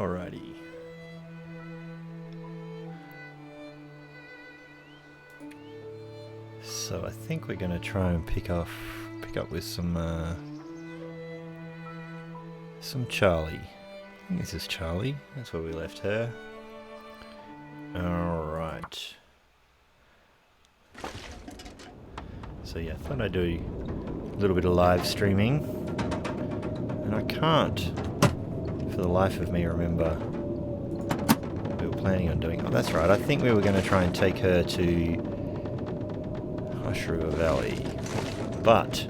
Alrighty. So I think we're going to try and pick up with some Charlie. I think this is Charlie. That's where we left her. Alright. So yeah, I thought I'd do a little bit of live streaming. And I can't, for the life of me, remember what we were planning on doing. Oh, that's right. I think we were going to try and take her to Hush River Valley. But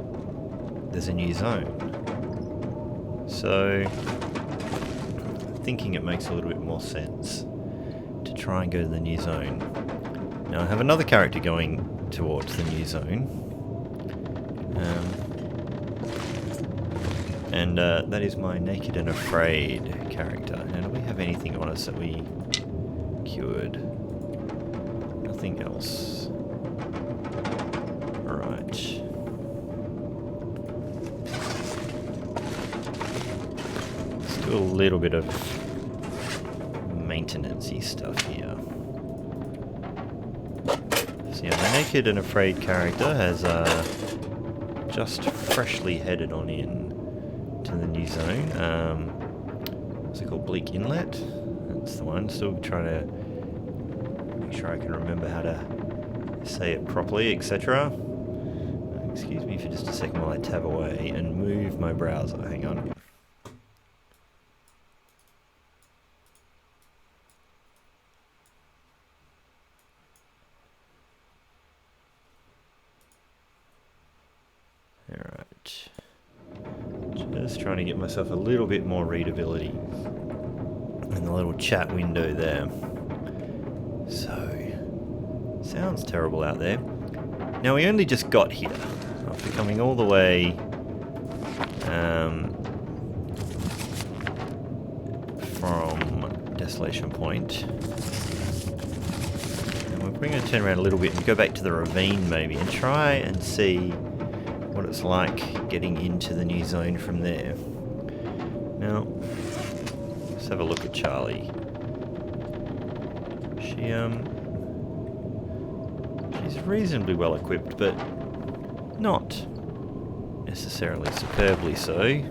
there's a new zone. So thinking it makes a little bit more sense to try and go to the new zone. Now I have another character going towards the new zone, and that is my Naked and Afraid character. Now do we have anything on us that we cured? Nothing else. Alright. Let's do a little bit of maintenance-y stuff here. So yeah, my Naked and Afraid character has just freshly headed on in to the new zone. What's it called? Bleak Inlet? That's the one. Still trying to make sure I can remember how to say it properly, etc. Excuse me for just a second while I tab away and move my browser. Hang on. Alright. Just trying to get myself a little bit more readability in the little chat window there. So, sounds terrible out there. Now we only just got here after coming all the way from Desolation Point. And we're going to turn around a little bit and go back to the ravine maybe and try and see what it's like getting into the new zone from there. Now, let's have a look at Charlie. She's reasonably well equipped, but not necessarily superbly so.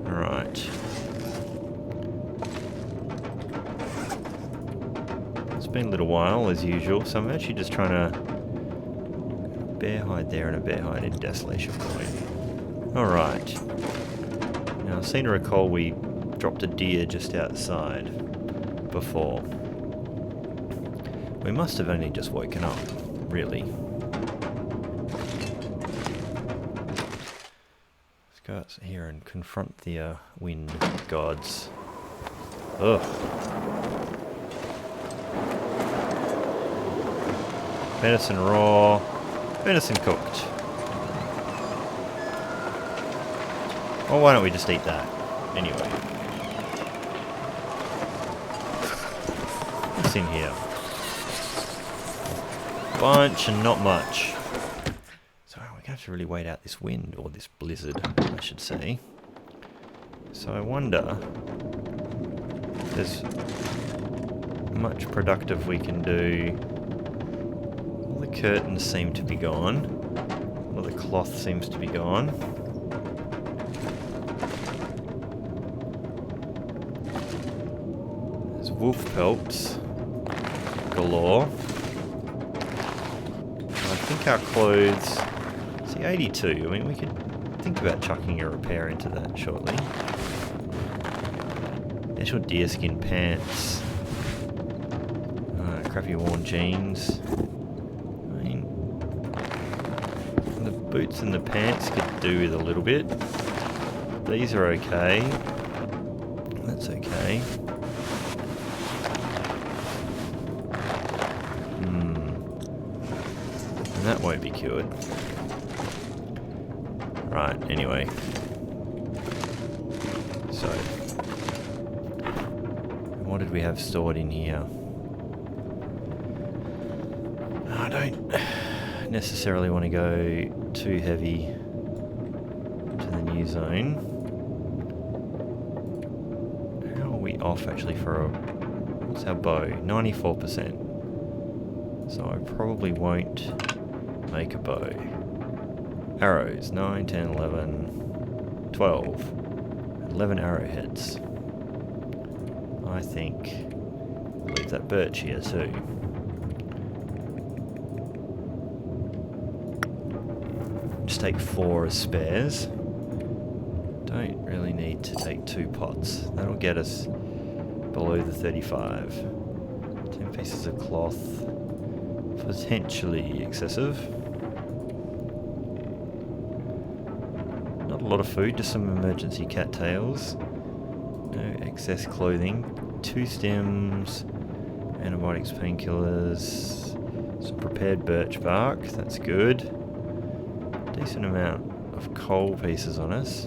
Alright. It's been a little while, as usual, so I'm actually just trying to bear hide there and a bear hide in Desolation Point. Alright. Now, I seem to recall we dropped a deer just outside before. We must have only just woken up, really. Let's go out here and confront the wind gods. Ugh. Venison raw. Venison cooked. Well, why don't we just eat that? Anyway. What's in here? Bunch and not much. So we're going to have to really wait out this wind, or this blizzard, I should say. So I wonder if there's much productive we can do. All the curtains seem to be gone. All the cloth seems to be gone. There's wolf pelts galore. I think our clothes, see 82, I mean we could think about chucking a repair into that shortly. There's your deerskin pants, crappy worn jeans. I mean, the boots and the pants could do with a little bit. These are okay, that's okay. That won't be cured. Right, anyway. So, what did we have stored in here? I don't necessarily want to go too heavy to the new zone. off actually for a... What's our bow? 94%. So I probably won't make a bow. Arrows, 9, 10, 11, 12. 11 arrowheads. I think I'll leave that birch here too. Just take 4 as spares. Don't really need to take 2 pots. That'll get us below the 35. 10 pieces of cloth. Potentially excessive. Not a lot of food, just some emergency cattails. No excess clothing. 2 stems, antibiotics, painkillers, some prepared birch bark, that's good. Decent amount of coal pieces on us.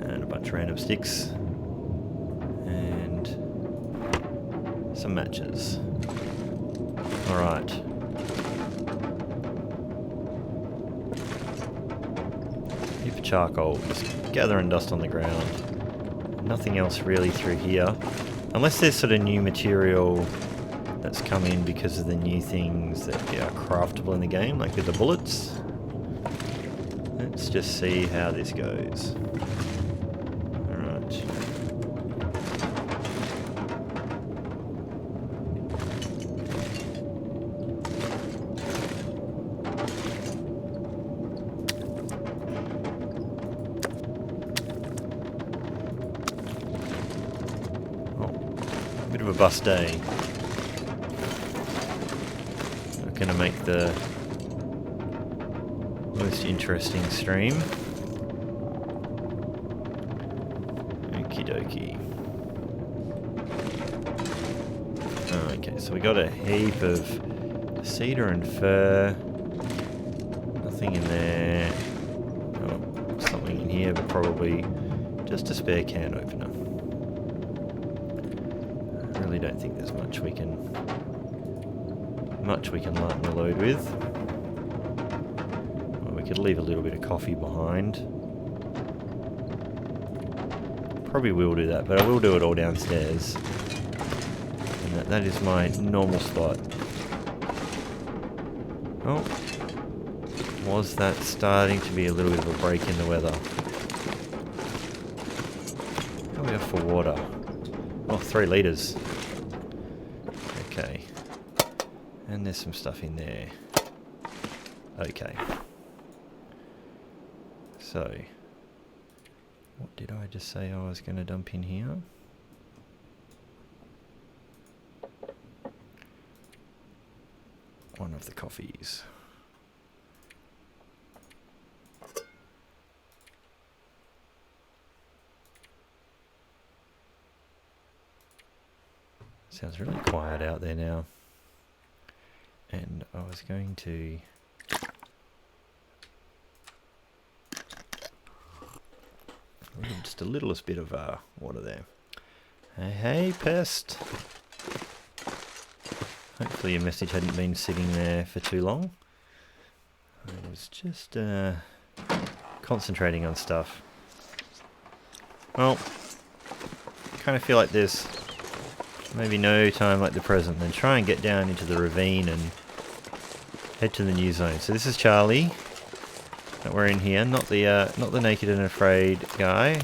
And a bunch of random sticks. And some matches. Alright. Heap of charcoal, just gathering dust on the ground. Nothing else really through here. Unless there's sort of new material that's come in because of the new things that are craftable in the game, like with the bullets. Let's just see how this goes. Alright. Bit of a bust day. Not gonna make the most interesting stream. Okie dokie. Okay, so we got a heap of cedar and fir. Nothing in there. Oh, something in here, but probably just a spare can opener. I really don't think there's much we can lighten the load with. Well, we could leave a little bit of coffee behind. Probably will do that, but I will do it all downstairs. And that is my normal spot. Oh, was that starting to be a little bit of a break in the weather? How are we off for water? Oh, 3 litres. Okay. And there's some stuff in there. Okay. So, what did I just say I was going to dump in here? One of the coffees. Sounds really quiet out there now. And I was going to... just a littlest bit of water there. Hey, hey, pest! Hopefully your message hadn't been sitting there for too long. I was just concentrating on stuff. Well, kind of feel like there's maybe no time like the present, then try and get down into the ravine and head to the new zone. So this is Charlie that we're in here, not the naked and afraid guy.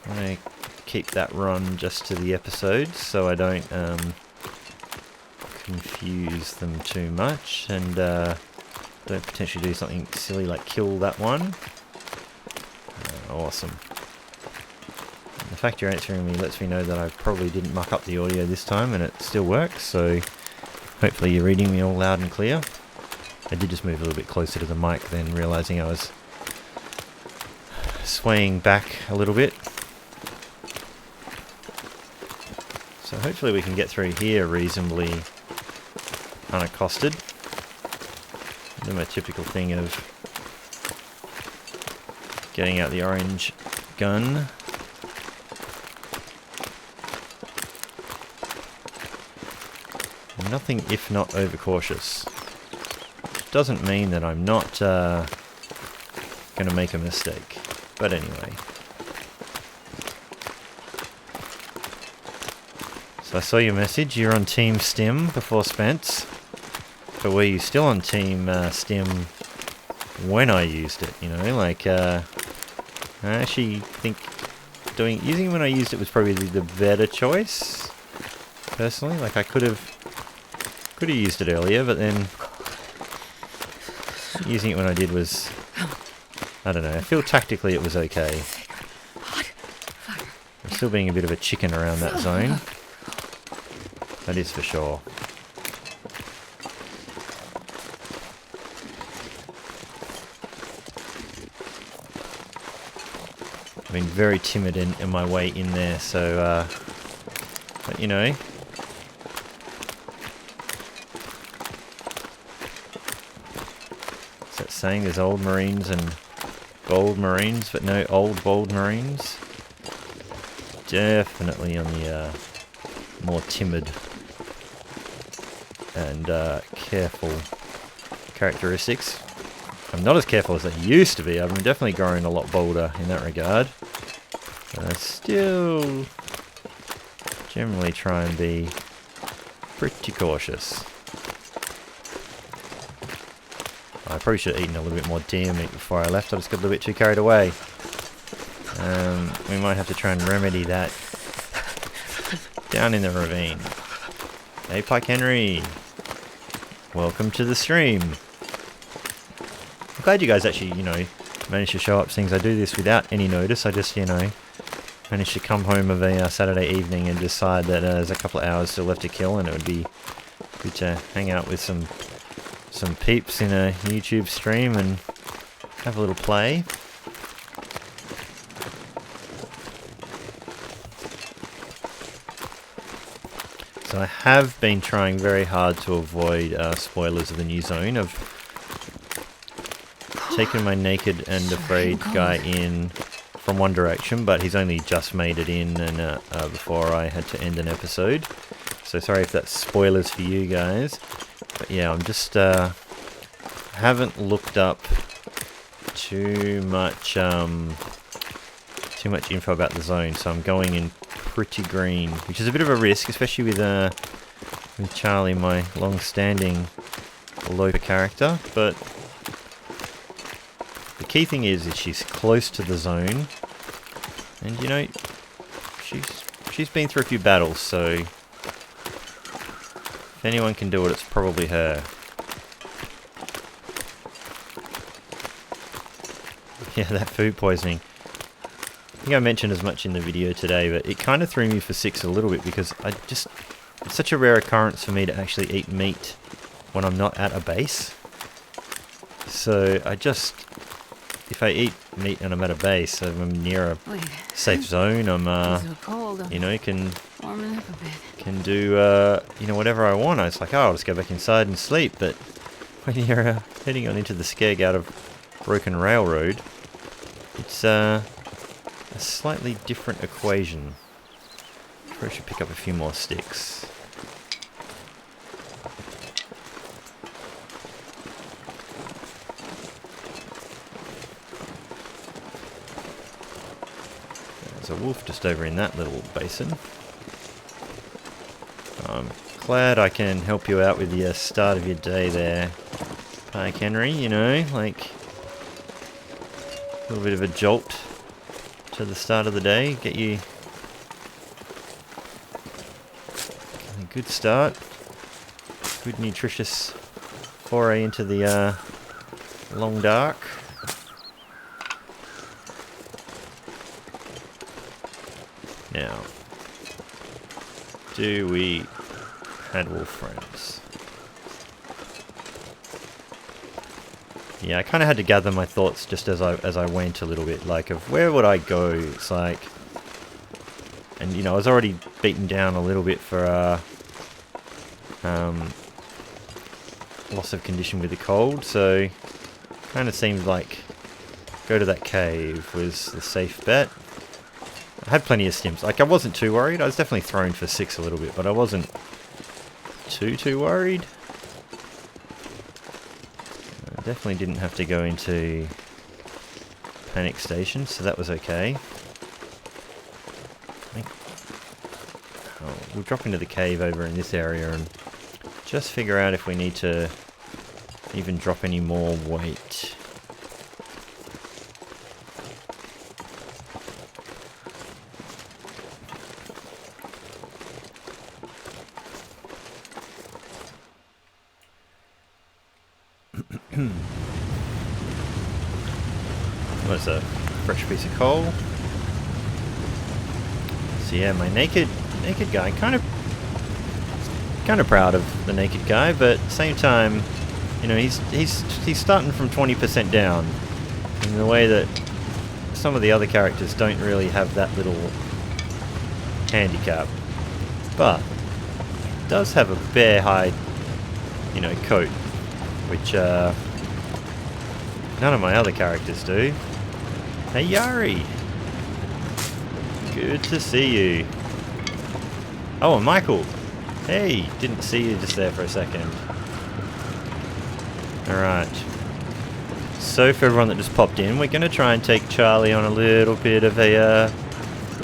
I'm gonna keep that run just to the episodes so I don't confuse them too much, and don't potentially do something silly like kill that one. Awesome. The fact you're answering me lets me know that I probably didn't muck up the audio this time and it still works, so hopefully you're reading me all loud and clear. I did just move a little bit closer to the mic then, realising I was swaying back a little bit. So hopefully we can get through here reasonably unaccosted. Do my typical thing of getting out the orange gun. Nothing if not overcautious. Doesn't mean that I'm not going to make a mistake. But anyway, So I saw your message. You're on Team Stim before Spence. But were you still on Team Stim when I used it? You know, like I actually think using it when I used it was probably the better choice. Personally, like I could have used it earlier, but then using it when I did was, I don't know. I feel tactically it was okay. I'm still being a bit of a chicken around that zone. That is for sure. I've been very timid in my way in there, so, but you know. Is that saying there's old Marines and bold Marines, but no old bold Marines? Definitely on the more timid and careful characteristics. I'm not as careful as I used to be. I'm definitely growing a lot bolder in that regard. But I still generally try and be pretty cautious. I probably should have eaten a little bit more deer meat before I left. I just got a little bit too carried away. We might have to try and remedy that down in the ravine. Hey, Pike Henry. Welcome to the stream. I'm glad you guys actually, you know, managed to show up. Things I do this without any notice. I just, you know, managed to come home of a Saturday evening and decide that there's a couple of hours still left to kill, and it would be good to hang out with some peeps in a YouTube stream and have a little play. So I have been trying very hard to avoid spoilers of the new zone. I've taken my naked and afraid guy in from one direction, but he's only just made it in and before I had to end an episode. So sorry if that's spoilers for you guys. But yeah, I'm just haven't looked up too much info about the zone, so I'm going in pretty green, which is a bit of a risk, especially with Charlie, my long-standing Loper character. But the key thing is she's close to the zone, and you know, she's been through a few battles, so if anyone can do it, it's probably her. Yeah, that food poisoning. I think I mentioned as much in the video today, but it kind of threw me for six a little bit because it's such a rare occurrence for me to actually eat meat when I'm not at a base. So if I eat meat and I'm at a base, I'm near a safe zone, I'm, you know, can do, you know, whatever I want. I was like, oh, I'll just go back inside and sleep. But when you're heading on into the skeg out of Broken Railroad, it's a slightly different equation. Probably should pick up a few more sticks. There's a wolf just over in that little basin. I'm glad I can help you out with the start of your day there, Pike Henry, you know, like a little bit of a jolt to the start of the day, get you a good start, good nutritious foray into the long dark. Now, do we had wolf friends? Yeah, I kind of had to gather my thoughts just as I went a little bit, like of where would I go. It's like, and you know, I was already beaten down a little bit for loss of condition with the cold, so kind of seemed like go to that cave was the safe bet. I had plenty of stims. Like, I wasn't too worried. I was definitely thrown for 6 a little bit, but I wasn't too worried. I definitely didn't have to go into panic station, so that was okay. we'll drop into the cave over in this area and just figure out if we need to even drop any more weight. What's a fresh piece of coal? So yeah, my naked guy, kind of proud of the naked guy, but at the same time, you know, he's starting from 20% down in the way that some of the other characters don't really have that little handicap. But he does have a bear hide, you know, coat, which none of my other characters do. Hey Yari! Good to see you. Oh, and Michael! Hey! Didn't see you just there for a second. Alright. So for everyone that just popped in, we're going to try and take Charlie on a little bit of a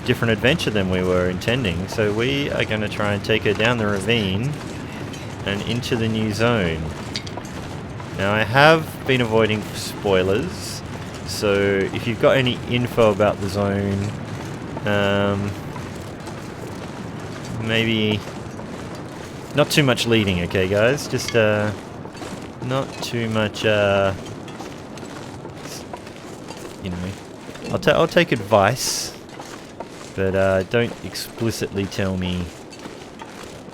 different adventure than we were intending. So we are going to try and take her down the ravine and into the new zone. Now I have been avoiding spoilers, so if you've got any info about the zone, maybe not too much leading, okay guys? Just not too much, you know, I'll take advice, but don't explicitly tell me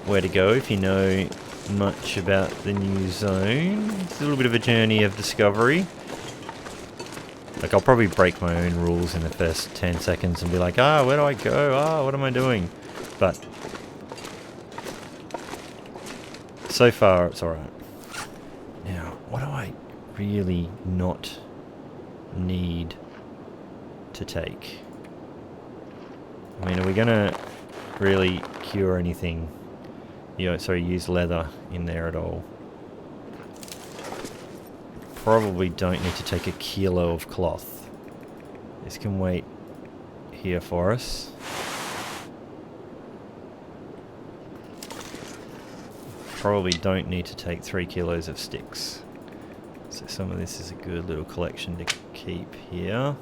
where to go if you know much about the new zone. It's a little bit of a journey of discovery. Like, I'll probably break my own rules in the first 10 seconds and be like, where do I go? What am I doing? But so far, it's alright. Now, what do I really not need to take? I mean, are we gonna really cure anything? Use leather in there at all. Probably don't need to take a kilo of cloth. This can wait here for us. Probably don't need to take 3 kilos of sticks. So some of this is a good little collection to keep here.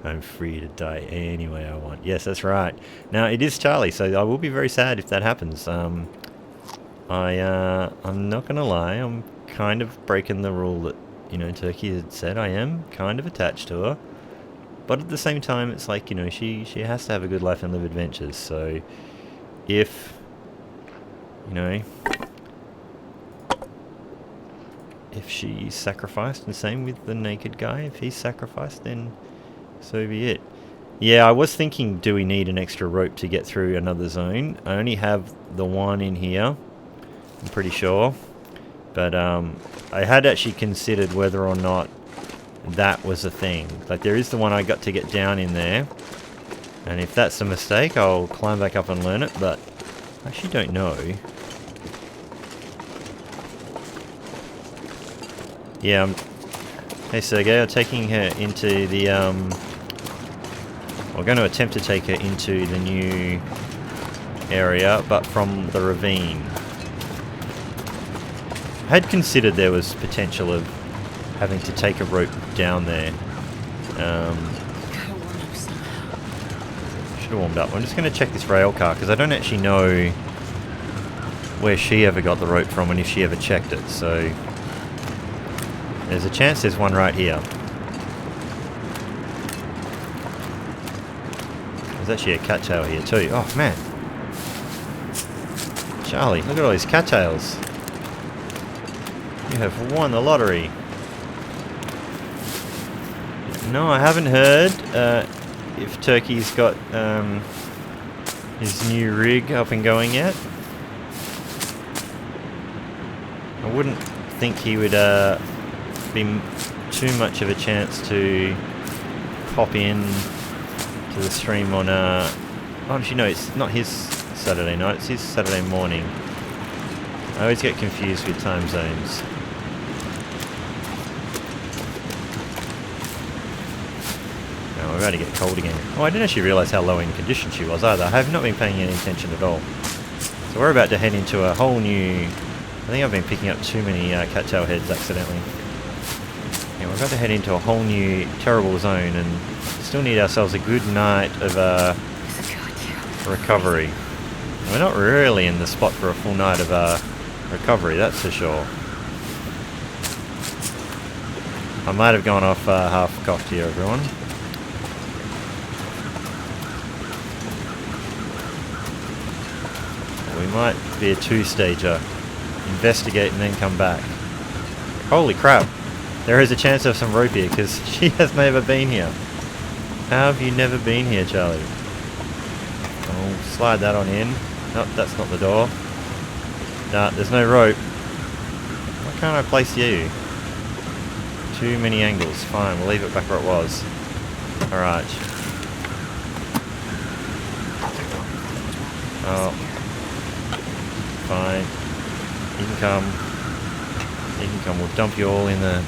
I'm free to die any way I want. Yes, that's right. Now, it is Charlie, so I will be very sad if that happens. I'm not gonna lie, I'm kind of breaking the rule that, you know, Turkey had said. I am kind of attached to her. But at the same time, it's like, you know, she has to have a good life and live adventures, so if, you know, if she's sacrificed, and same with the naked guy, if he's sacrificed, then so be it. Yeah, I was thinking, do we need an extra rope to get through another zone? I only have the one in here, I'm pretty sure. But I had actually considered whether or not that was a thing. Like, there is the one I got to get down in there. And if that's a mistake, I'll climb back up and learn it, but I actually don't know. Yeah, hey Sergey, I'm taking her into the, we're going to attempt to take her into the new area, but from the ravine. I had considered there was potential of having to take a rope down there. Should have warmed up. I'm just going to check this rail car, because I don't actually know where she ever got the rope from and if she ever checked it, so there's a chance there's one right here. There's actually a cattail here too. Oh man. Charlie, look at all these cattails. You have won the lottery. No, I haven't heard if Turkey's got his new rig up and going yet. I wouldn't think he would be too much of a chance to pop in to the stream on actually no, it's not his Saturday night, it's his Saturday morning. I always get confused with time zones. Now we're about to get cold again. Oh, I didn't actually realise how low in condition she was either. I have not been paying any attention at all. So we're about to head into a whole new... I think I've been picking up too many cattail heads accidentally. Yeah, we're about to head into a whole new terrible zone, and still need ourselves a good night of recovery. We're not really in the spot for a full night of recovery, that's for sure. I might have gone off half-cocked here, everyone. We might be a two-stager. Investigate and then come back. Holy crap! There is a chance of some rope here, because she has never been here. How have you never been here, Charlie? Oh, slide that on in. Nope, that's not the door. Nah, there's no rope. Why can't I place you? Too many angles. Fine, we'll leave it back where it was. Alright. Oh. Fine. You can come. You can come. We'll dump you all in the...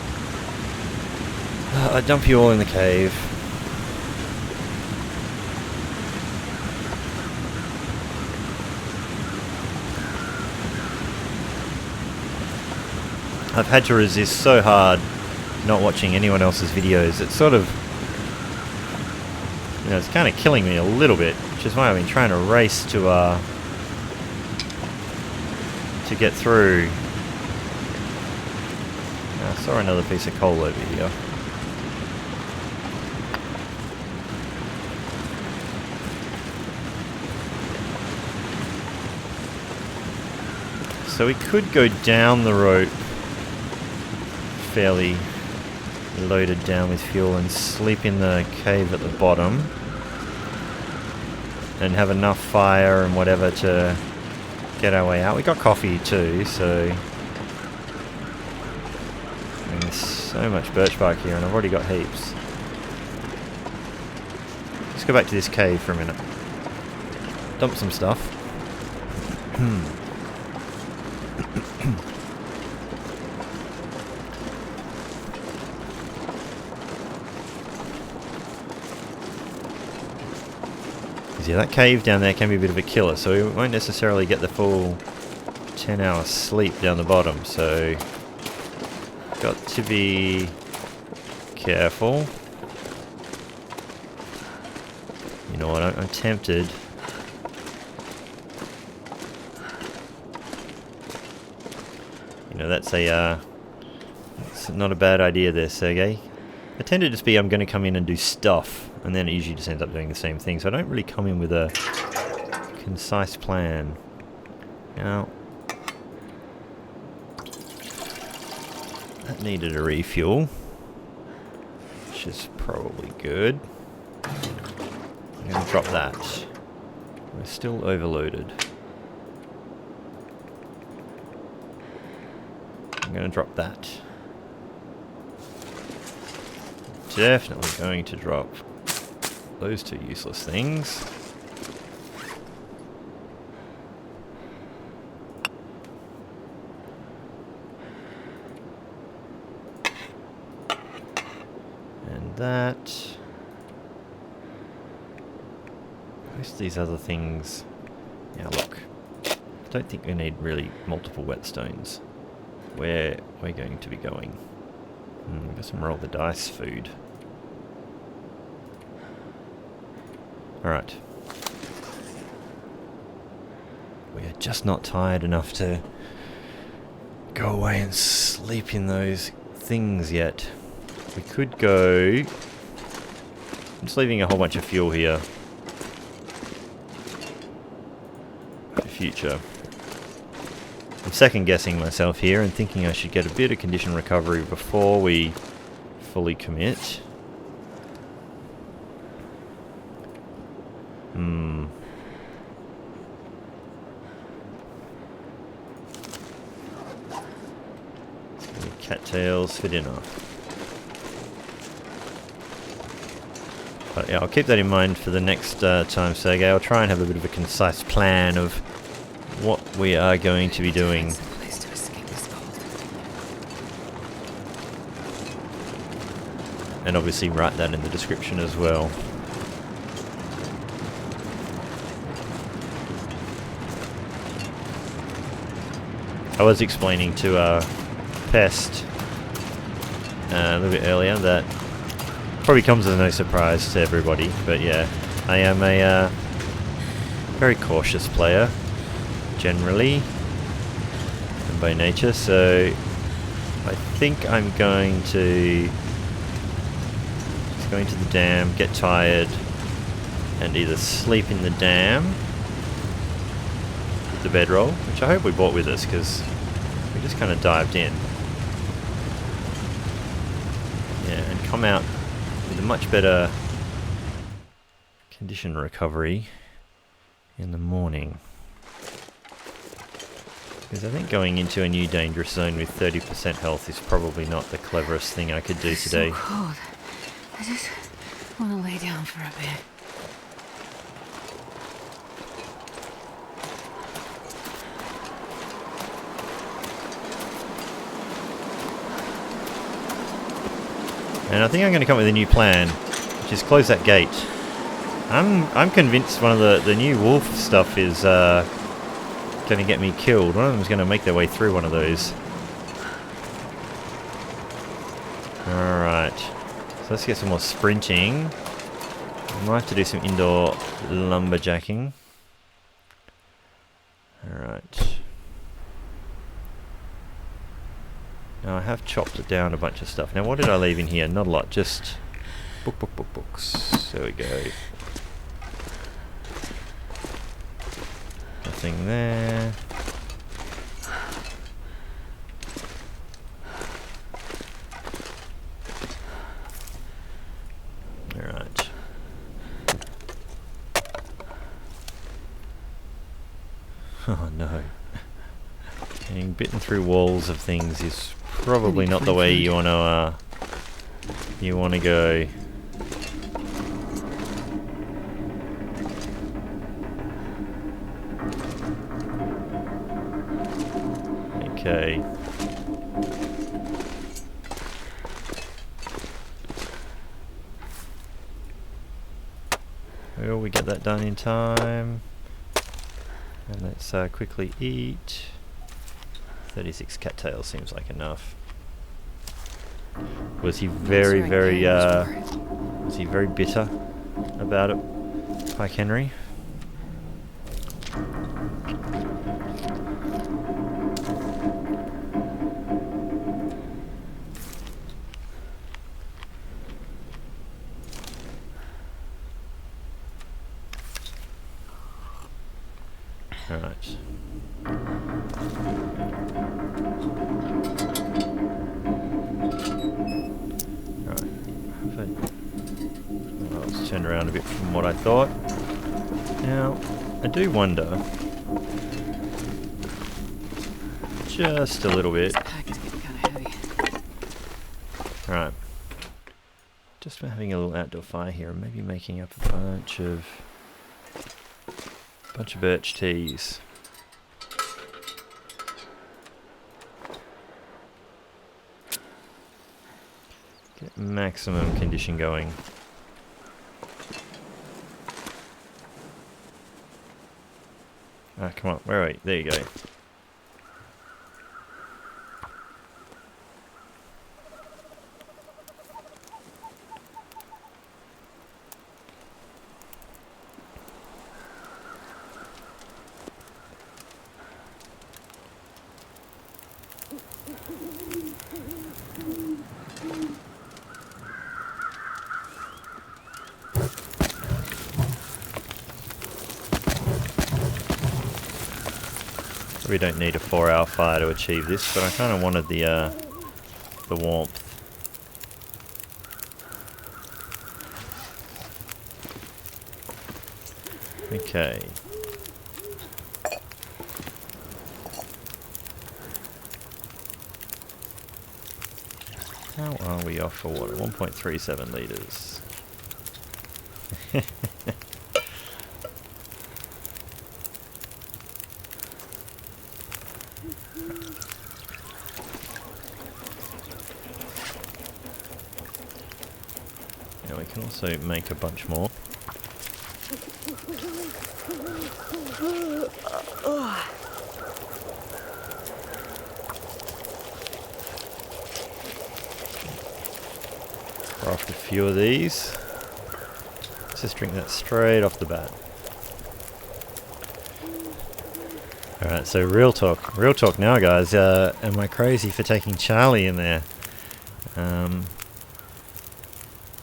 dump you all in the cave. I've had to resist so hard not watching anyone else's videos. It's sort of, you know, it's kind of killing me a little bit, which is why I've been trying to race to get through. I saw another piece of coal over here. So we could go down the rope fairly loaded down with fuel and sleep in the cave at the bottom and have enough fire and whatever to get our way out. We got coffee too, so and there's so much birch bark here and I've already got heaps. Let's go back to this cave for a minute. Dump some stuff. Yeah, that cave down there can be a bit of a killer, so we won't necessarily get the full 10-hour sleep down the bottom, so got to be careful. You know what, I'm tempted. You know, that's not a bad idea there, Sergey. I tend to just be, I'm going to come in and do stuff, and then it usually just ends up doing the same thing, so I don't really come in with a concise plan. Now, that needed a refuel, which is probably good. I'm going to drop that. We're still overloaded. I'm going to drop that. Definitely going to drop those two useless things. And that. Most of these other things. Now look, I don't think we need really multiple whetstones. Where we're going to be going. Got some roll the dice food. Alright. We are just not tired enough to go away and sleep in those things yet. We could go... I'm just leaving a whole bunch of fuel here for future. I'm second guessing myself here and thinking I should get a bit of condition recovery before we fully commit. Cattails fit enough. But yeah, I'll keep that in mind for the next time, Sergey. I'll try and have a bit of a concise plan of what we are going to be doing. and obviously write that in the description as well. I was explaining to Pest a little bit earlier that probably comes as no surprise to everybody, but yeah, I am a very cautious player generally and by nature, so I think I'm going to just go into the dam, get tired, and either sleep in the dam with the bedroll, which I hope we brought with us because we just kind of dived in. Yeah, and come out with a much better condition recovery in the morning. Because I think going into a new dangerous zone with 30% health is probably not the cleverest thing I could do today. It's so cold. I just want to lay down for a bit. And I think I'm going to come up with a new plan, which is close that gate. I'm convinced one of the new wolf stuff is going to get me killed. One of them is going to make their way through one of those. Alright, so let's get some more sprinting. I might have to do some indoor lumberjacking. Alright. Now I have chopped it down a bunch of stuff. Now what did I leave in here? Not a lot, just books. There we go. Nothing there. Alright. Oh no. Getting bitten through walls of things is probably not the way you want to go. Okay. Well, we get that done in time. And let's quickly eat. 36 cattails seems like enough. Was he very bitter about it, Pike Henry? Alright. Well, let's turn around a bit from what I thought. Now, I do wonder, just a little bit. Alright. Just for having a little outdoor fire here and maybe making up a bunch of birch teas. Get maximum condition going. Ah, come on, where are we? There you go. We don't need a 4-hour fire to achieve this, but I kind of wanted the warmth. Okay. How are we off for water? 1.37 litres. Now we can also make a bunch more. Craft a few of these. Let's just drink that straight off the bat. Alright, so real talk now, guys. Am I crazy for taking Charlie in there?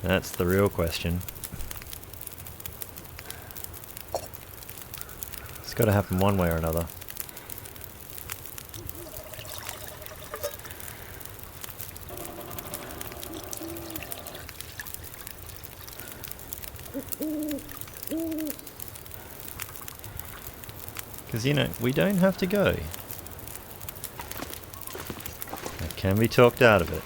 That's the real question. It's got to happen one way or another. Because, you know, we don't have to go. I can be talked out of it.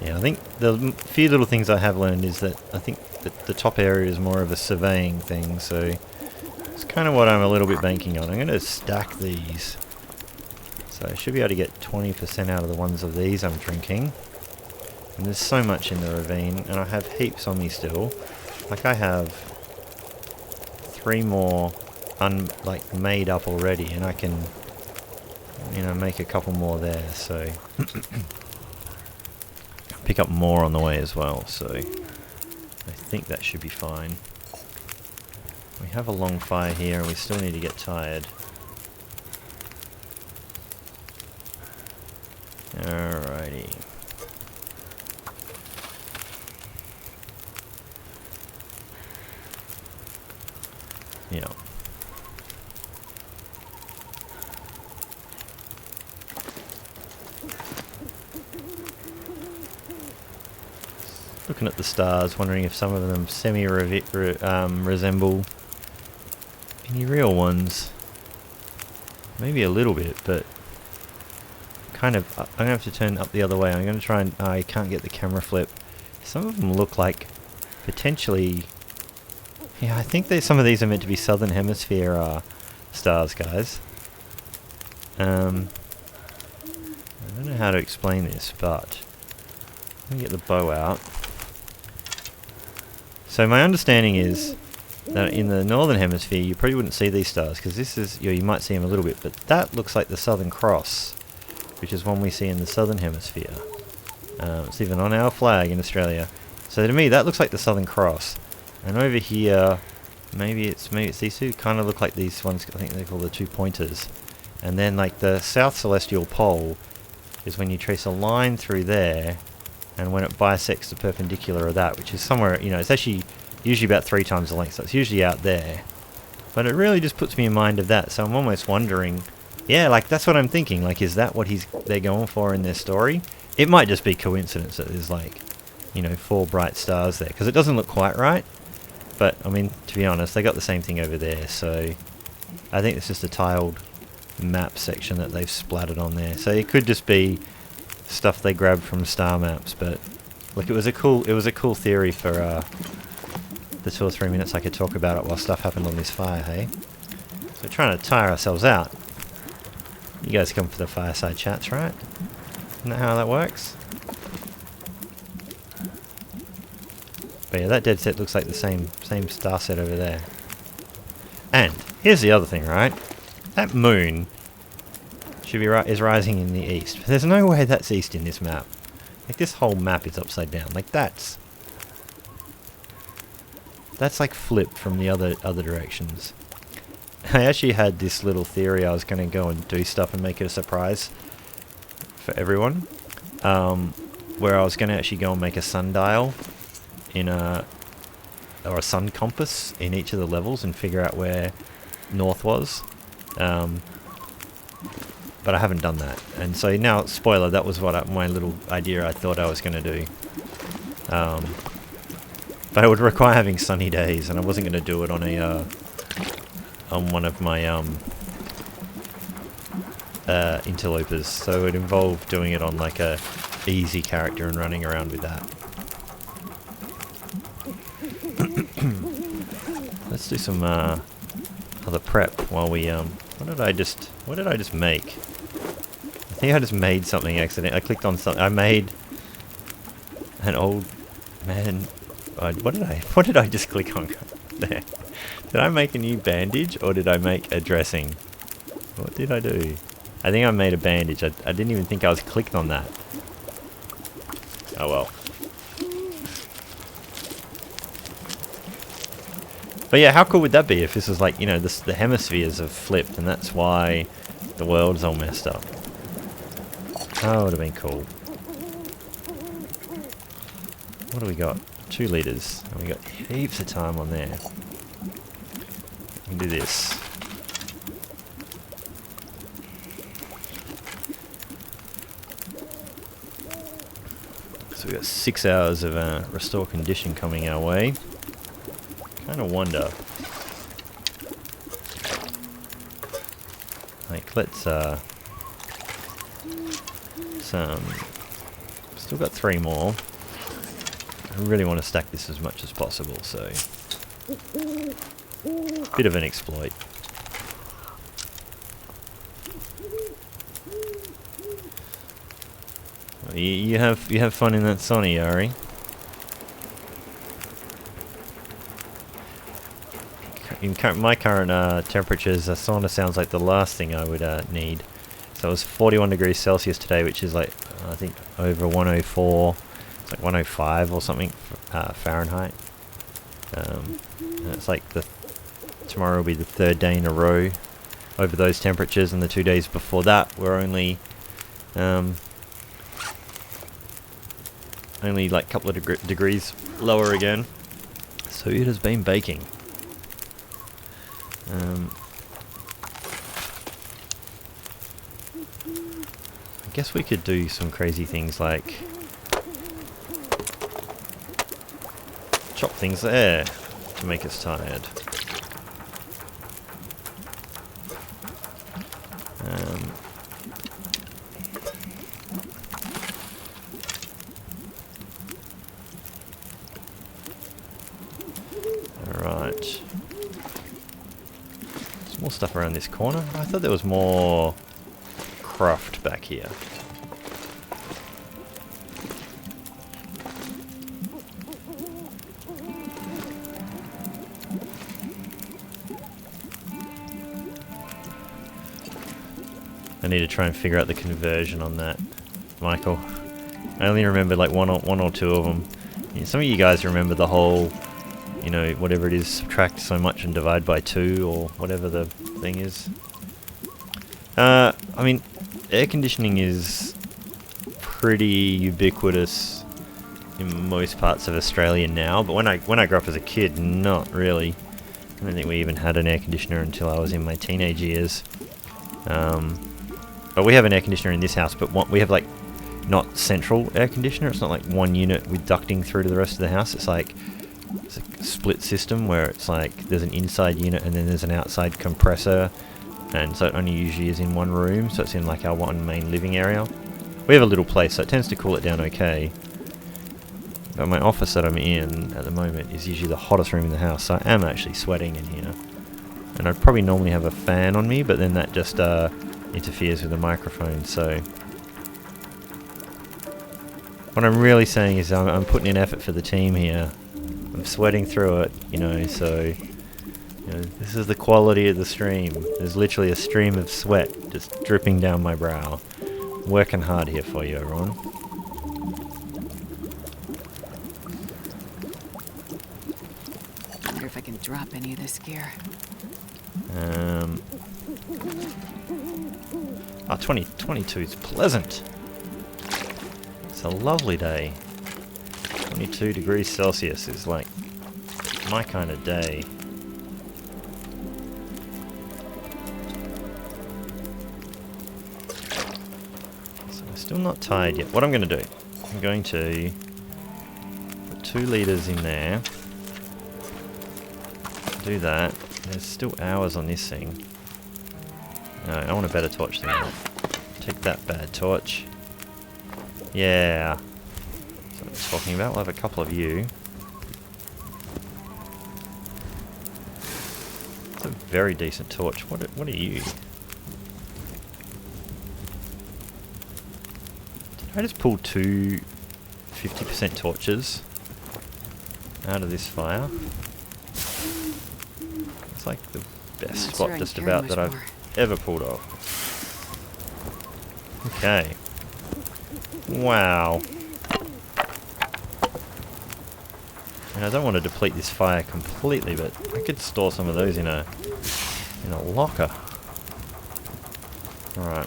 Yeah, I think the few little things I have learned is that I think that the top area is more of a surveying thing, so it's kind of what I'm a little bit banking on. I'm going to stack these. So I should be able to get 20% out of the ones of these I'm drinking. And there's so much in the ravine, and I have heaps on me still. Like I have 3 more made up already, and I can, you know, make a couple more there, so pick up more on the way as well, so I think that should be fine. We have a long fire here, and we still need to get tired. Alrighty. Yeah. Looking at the stars, wondering if some of them resemble any real ones. Maybe a little bit, but kind of, I'm going to have to turn up the other way. I'm going to try and, I can't get the camera flip. Some of them look like potentially, yeah, I think some of these are meant to be Southern Hemisphere stars, guys. I don't know how to explain this, but let me get the bow out. So my understanding is that in the Northern Hemisphere you probably wouldn't see these stars, because this is, you might see them a little bit, but that looks like the Southern Cross, which is one we see in the Southern Hemisphere. It's even on our flag in Australia. So to me that looks like the Southern Cross. And over here, maybe it's these two kind of look like these ones, I think they're called the 2 pointers. And then like the South Celestial Pole is when you trace a line through there, and when it bisects the perpendicular of that, which is somewhere, you know, it's actually usually about 3 times the length, so it's usually out there. But it really just puts me in mind of that, so I'm almost wondering, yeah, like that's what I'm thinking, like is that what they're going for in their story? It might just be coincidence that there's like, you know, 4 bright stars there, because it doesn't look quite right. But, I mean, to be honest, they got the same thing over there, so I think it's just a tiled map section that they've splattered on there. So it could just be stuff they grabbed from star maps, but look, it was a cool theory for the 2 or 3 minutes I could talk about it while stuff happened on this fire, hey? So we're trying to tire ourselves out. You guys come for the fireside chats, right? Isn't that how that works? But yeah, that dead set looks like the same star set over there. And here's the other thing, right? That moon should be is rising in the east. But there's no way that's east in this map. Like this whole map is upside down. Like that's like flipped from the other directions. I actually had this little theory I was going to go and do stuff and make it a surprise for everyone. Where I was going to actually go and make a sundial or a sun compass in each of the levels and figure out where north was. But I haven't done that. And so now, spoiler, that was what my little idea I thought I was going to do. But it would require having sunny days, and I wasn't going to do it on on one of my interlopers. So it involved doing it on like a easy character and running around with that. let's do some other prep while we what did I just make? I think I just made something accident. I clicked on something. I made an old man. What did I just click on there? Did I make a new bandage or did I make a dressing? What did I do? I think I made a bandage. I didn't even think I was clicked on that. Oh well. But yeah, how cool would that be if this was like, you know, the hemispheres have flipped and that's why the world's all messed up. Oh, it would have been cool. What do we got? 2 liters. And we got heaps of time on there. We can do this. So we got 6 hours of restore condition coming our way. Kind of wonder. Like, let's still got 3 more. I really want to stack this as much as possible, so bit of an exploit. You have fun in that sauna, Yari. In my current temperatures, a sauna sounds like the last thing I would need. So it was 41 degrees Celsius today, which is like, I think over 104, it's like 105 or something Fahrenheit. And it's like tomorrow will be the 3rd day in a row over those temperatures, and the 2 days before that were only like a couple of degrees lower again. So it has been baking. I guess we could do some crazy things like chop things there to make us tired. Alright. There's more stuff around this corner. I thought there was more craft back here. I need to try and figure out the conversion on that, Michael. I only remember like one or 2 of them. Yeah, some of you guys remember the whole, you know, whatever it is, subtract so much and divide by 2 or whatever the thing is. I mean, air conditioning is pretty ubiquitous in most parts of Australia now, but when I grew up as a kid, not really. I don't think we even had an air conditioner until I was in my teenage years. But we have an air conditioner in this house, but we have like not central air conditioner. It's not like one unit with ducting through to the rest of the house. It's like a split system where it's like there's an inside unit and then there's an outside compressor, and so it only usually is in one room, so it's in like our one main living area. We have a little place, so it tends to cool it down okay. But my office that I'm in at the moment is usually the hottest room in the house, so I am actually sweating in here. And I'd probably normally have a fan on me, but then that just interferes with the microphone, so... What I'm really saying is I'm putting in effort for the team here. I'm sweating through it, you know, so... You know, this is the quality of the stream. There's literally a stream of sweat just dripping down my brow. I'm working hard here for you, everyone. I wonder if I can drop any of this gear. 2022 is pleasant. It's a lovely day. 22 degrees Celsius is like my kind of day. So I'm still not tired yet. What I'm going to do, I'm going to put 2 liters in there. Do that. There's still hours on this thing. No, I want a better torch than that. Take that bad torch. Yeah. That's what I'm talking about. We'll have a couple of you. a very decent torch. What are you? Did I just pull two 50% torches out of this fire? It's like the best spot right, just carry about much that I've more. ever pulled off. Okay. Wow. And I don't want to deplete this fire completely, but I could store some of those in a locker. Alright.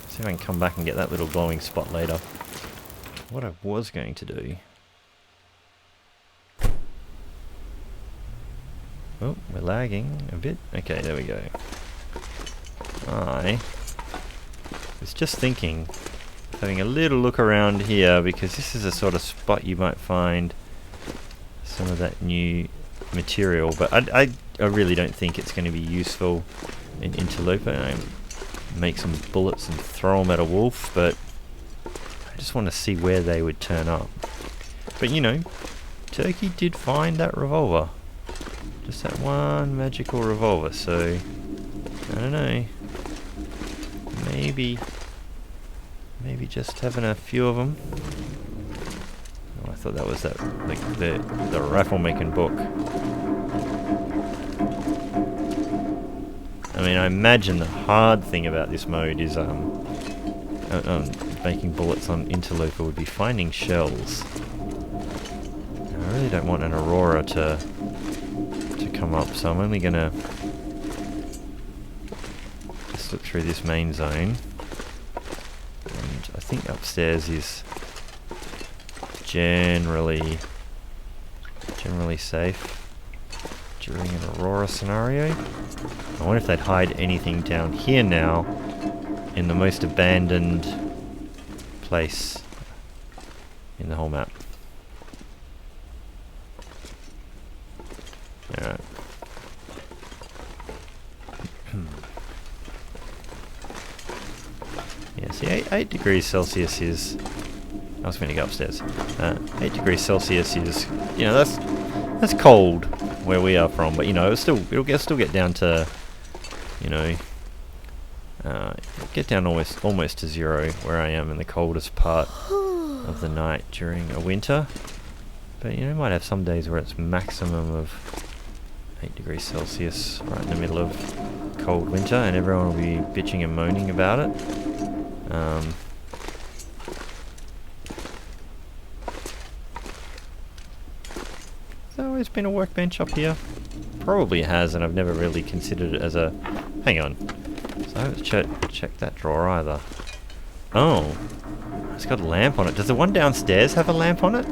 See if I can come back and get that little glowing spot later. What I was going to do... Oh, we're lagging a bit. Okay, there we go. I was just thinking, having a little look around here, because this is a sort of spot you might find some of that new material, but I really don't think it's going to be useful in Interloper. I make some bullets and throw them at a wolf, but I just want to see where they would turn up. But you know, Turkey did find that revolver. Just that one magical revolver, so I don't know. Maybe just having a few of them. Oh, I thought that was that, like the rifle making book. I mean, I imagine the hard thing about this mode is making bullets on Interloper would be finding shells. And I really don't want an Aurora to come up, so I'm only gonna just look through this main zone. And I think upstairs is generally safe during an Aurora scenario. I wonder if they'd hide anything down here now in the most abandoned place in the whole map. Alright. Yeah, see, 8 degrees Celsius is... I was going to go upstairs. 8 degrees Celsius is, you know, that's cold where we are from, but you know, it'll still get down to, you know, get down almost to 0 where I am in the coldest part of the night during a winter. But you know, might have some days where it's maximum of 8 degrees Celsius right in the middle of cold winter, and everyone will be bitching and moaning about it. Has there always been a workbench up here? Probably has, and I've never really considered it as a... Hang on. So I haven't checked that drawer either. Oh. It's got a lamp on it. Does the one downstairs have a lamp on it?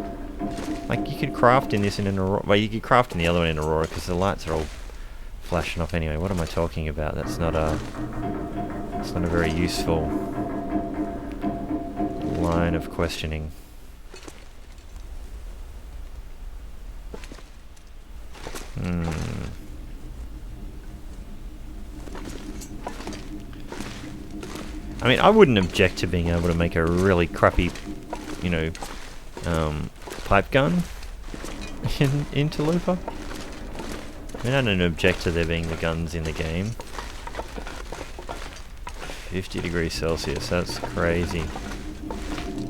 Like, you could craft in this in an Aurora... Well, you could craft in the other one in Aurora, because the lights are all flashing off anyway. What am I talking about? That's not a very useful line of questioning. I mean, I wouldn't object to being able to make a really crappy, you know, pipe gun in Interloper. I mean, I don't object to there being the guns in the game. 50 degrees Celsius, that's crazy.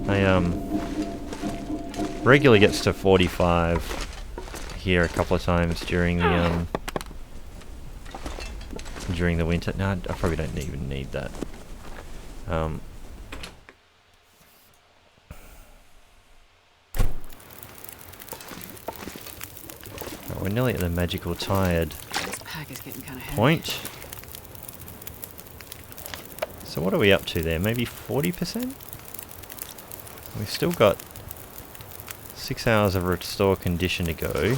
I regularly gets to 45 here a couple of times during the winter. No, I probably don't even need that. We're nearly at the magical tired This pack is getting kind of heavy. point. So what are we up to there? Maybe 40%? We've still got 6 hours of restore condition to go.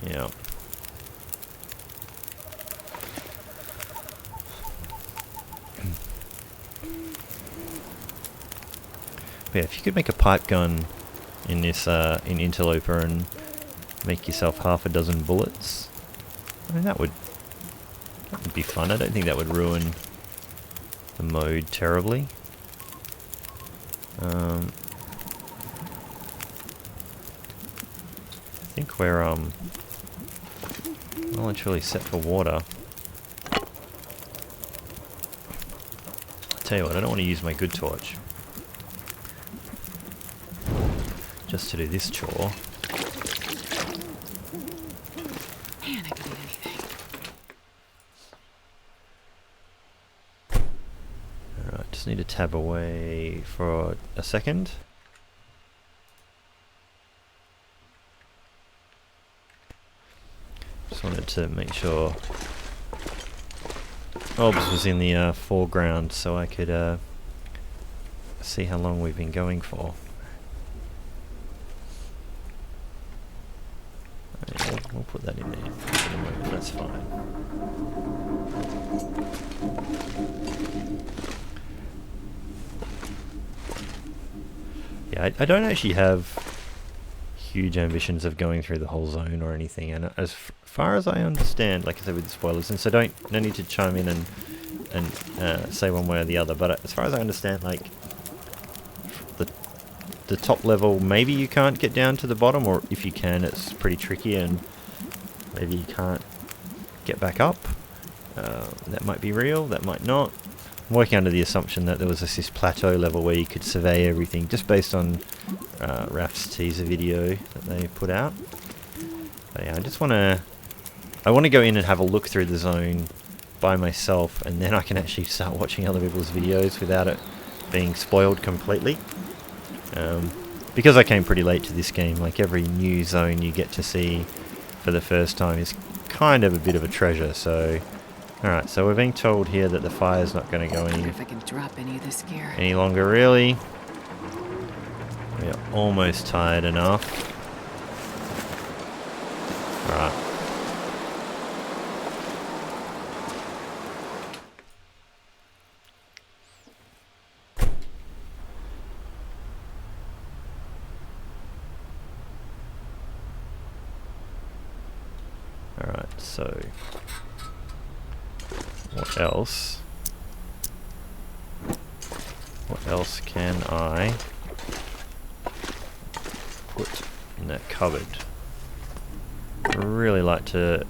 Yeah. Yeah, if you could make a pipe gun in this in Interloper and make yourself half a dozen bullets, I mean that would be fun. I don't think that would ruin the mode terribly. think we're well and truly set for water. Tell you what, I don't want to use my good torch just to do this chore. Man, I could eat anything. Alright, just need to tab away for a second. Just wanted to make sure Obs was in the foreground so I could see how long we've been going for. Yeah, we'll put that in there for the moment, that's fine. Yeah, I don't actually have huge ambitions of going through the whole zone or anything, and as far as I understand, like I said with the spoilers, and so no need to chime in and say one way or the other, but as far as I understand, like the top level, maybe you can't get down to the bottom, or if you can, it's pretty tricky and maybe you can't get back up. That might be real, that might not. I'm working under the assumption that there was this plateau level where you could survey everything, just based on Raf's teaser video that they put out. But yeah, I want to go in and have a look through the zone by myself, and then I can actually start watching other people's videos without it being spoiled completely. Because I came pretty late to this game, like every new zone you get to see for the first time is kind of a bit of a treasure, so... Alright, so we're being told here that the fire's not going to go I wonder if I can drop any of this gear. any longer, really. We are almost tired enough. Alright. Alright, so... What else? What else can I put in that cupboard? I really like to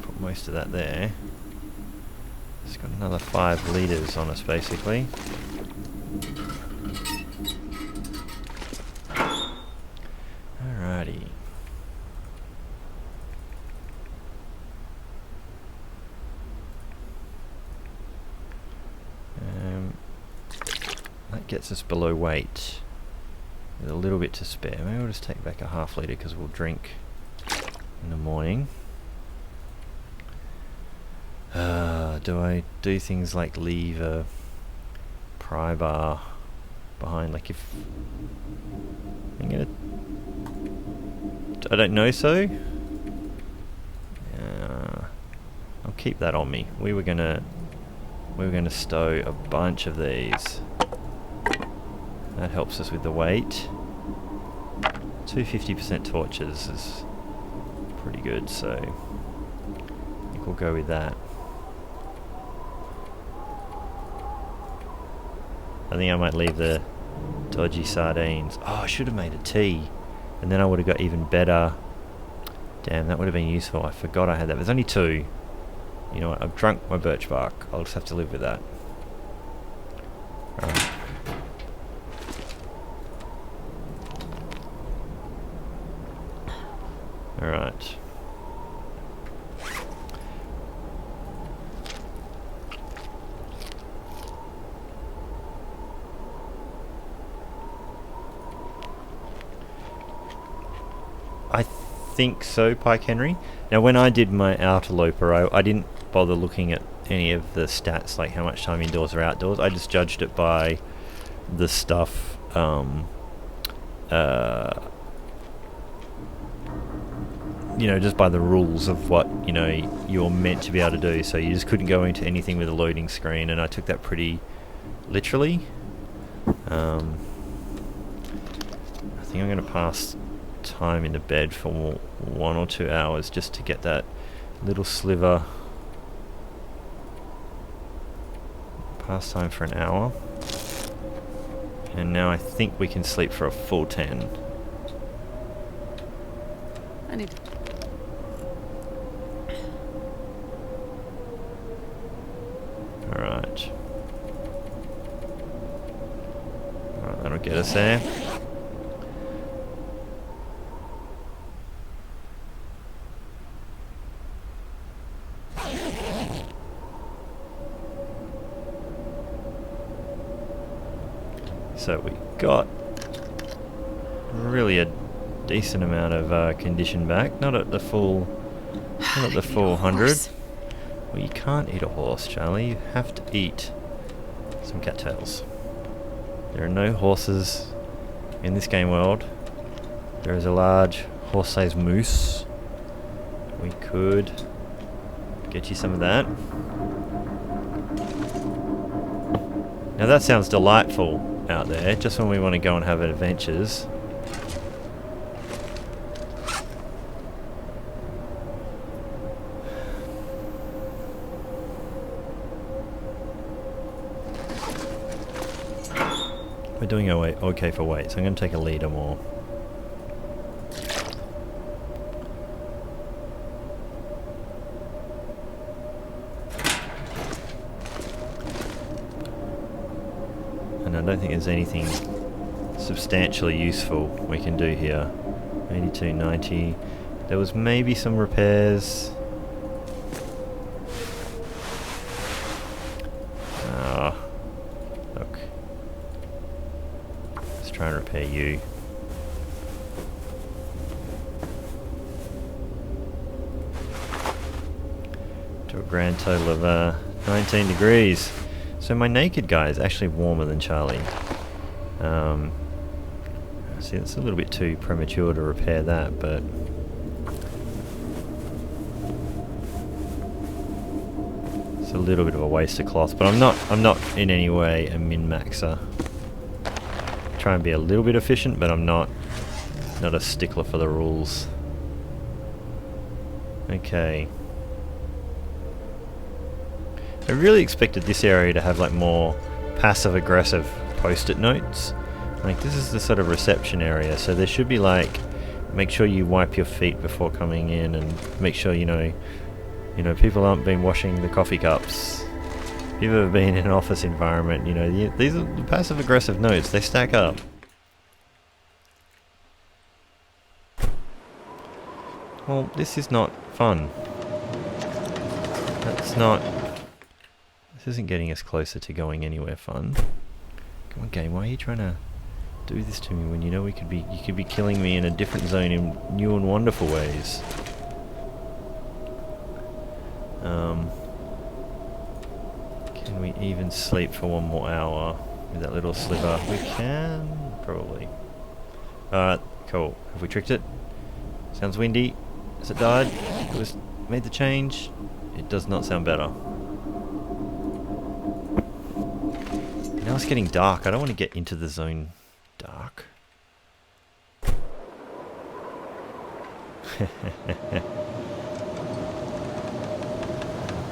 put most of that there. It's got another 5 litres on us, basically. Alrighty. That gets us below weight with a little bit to spare. Maybe we'll just take back a ½ litre because we'll drink in the morning. Do I do things like leave a pry bar behind? Like if I don't know, so I'll keep that on me. We were gonna stow a bunch of these. That helps us with the weight. 2 50% torches is pretty good, so I think we'll go with that. I think I might leave the dodgy sardines. Oh, I should have made a tea, and then I would have got even better. Damn, that would have been useful. I forgot I had that. There's only 2. You know what, I've drunk my birch bark. I'll just have to live with that. Alright. Alright. I think so, Pike Henry. Now when I did my Outerloper, I didn't bother looking at any of the stats, like how much time indoors or outdoors. I just judged it by the stuff you know, just by the rules of what, you know, you're meant to be able to do. So you just couldn't go into anything with a loading screen, and I took that pretty literally. I think I'm going to pass time in the bed for 1 or 2 hours just to get that little sliver. Pass time for an hour. And now I think we can sleep for a full 10. I need. Alright. Alright, that'll get us there. So we got really a decent amount of condition back. Not at the full 100. Well, you can't eat a horse, Charlie. You have to eat some cattails. There are no horses in this game world. There is a large horse-sized moose. We could get you some of that. Now that sounds delightful out there, just when we want to go and have adventures. We're doing okay for weight, so I'm going to take a litre more. And I don't think there's anything substantially useful we can do here. 82.90. There was maybe some repairs. Look. Let's try and repair you. To a grand total of 19 degrees. So my naked guy is actually warmer than Charlie. See, it's a little bit too premature to repair that, but it's a little bit of a waste of cloth. But I'm not in any way a min-maxer. Try and be a little bit efficient, but I'm not a stickler for the rules. Okay. I really expected this area to have like more passive-aggressive post-it notes. Like, this is the sort of reception area, so there should be like, make sure you wipe your feet before coming in, and make sure you know people aren't been washing the coffee cups. If you've ever been in an office environment, you know these are the passive-aggressive notes. They stack up. Well, this is not fun. That's not. This isn't getting us closer to going anywhere fun. Come on, game. Why are you trying to do this to me when you know you could be killing me in a different zone in new and wonderful ways? Can we even sleep for one more hour with that little sliver? We can, probably. Alright, cool. Have we tricked it? Sounds windy. Has it died? It was made the change. It does not sound better. Now it's getting dark. I don't want to get into the zone dark.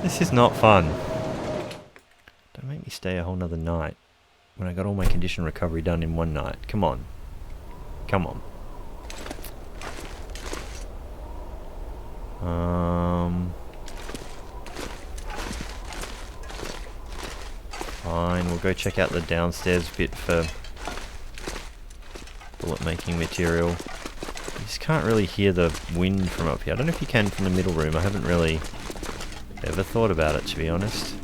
This is not fun. Don't make me stay a whole nother night when I got all my condition recovery done in one night. Come on. Come on. Fine, we'll go check out the downstairs bit for bullet making material. You just can't really hear the wind from up here. I don't know if you can from the middle room. I haven't really ever thought about it, to be honest.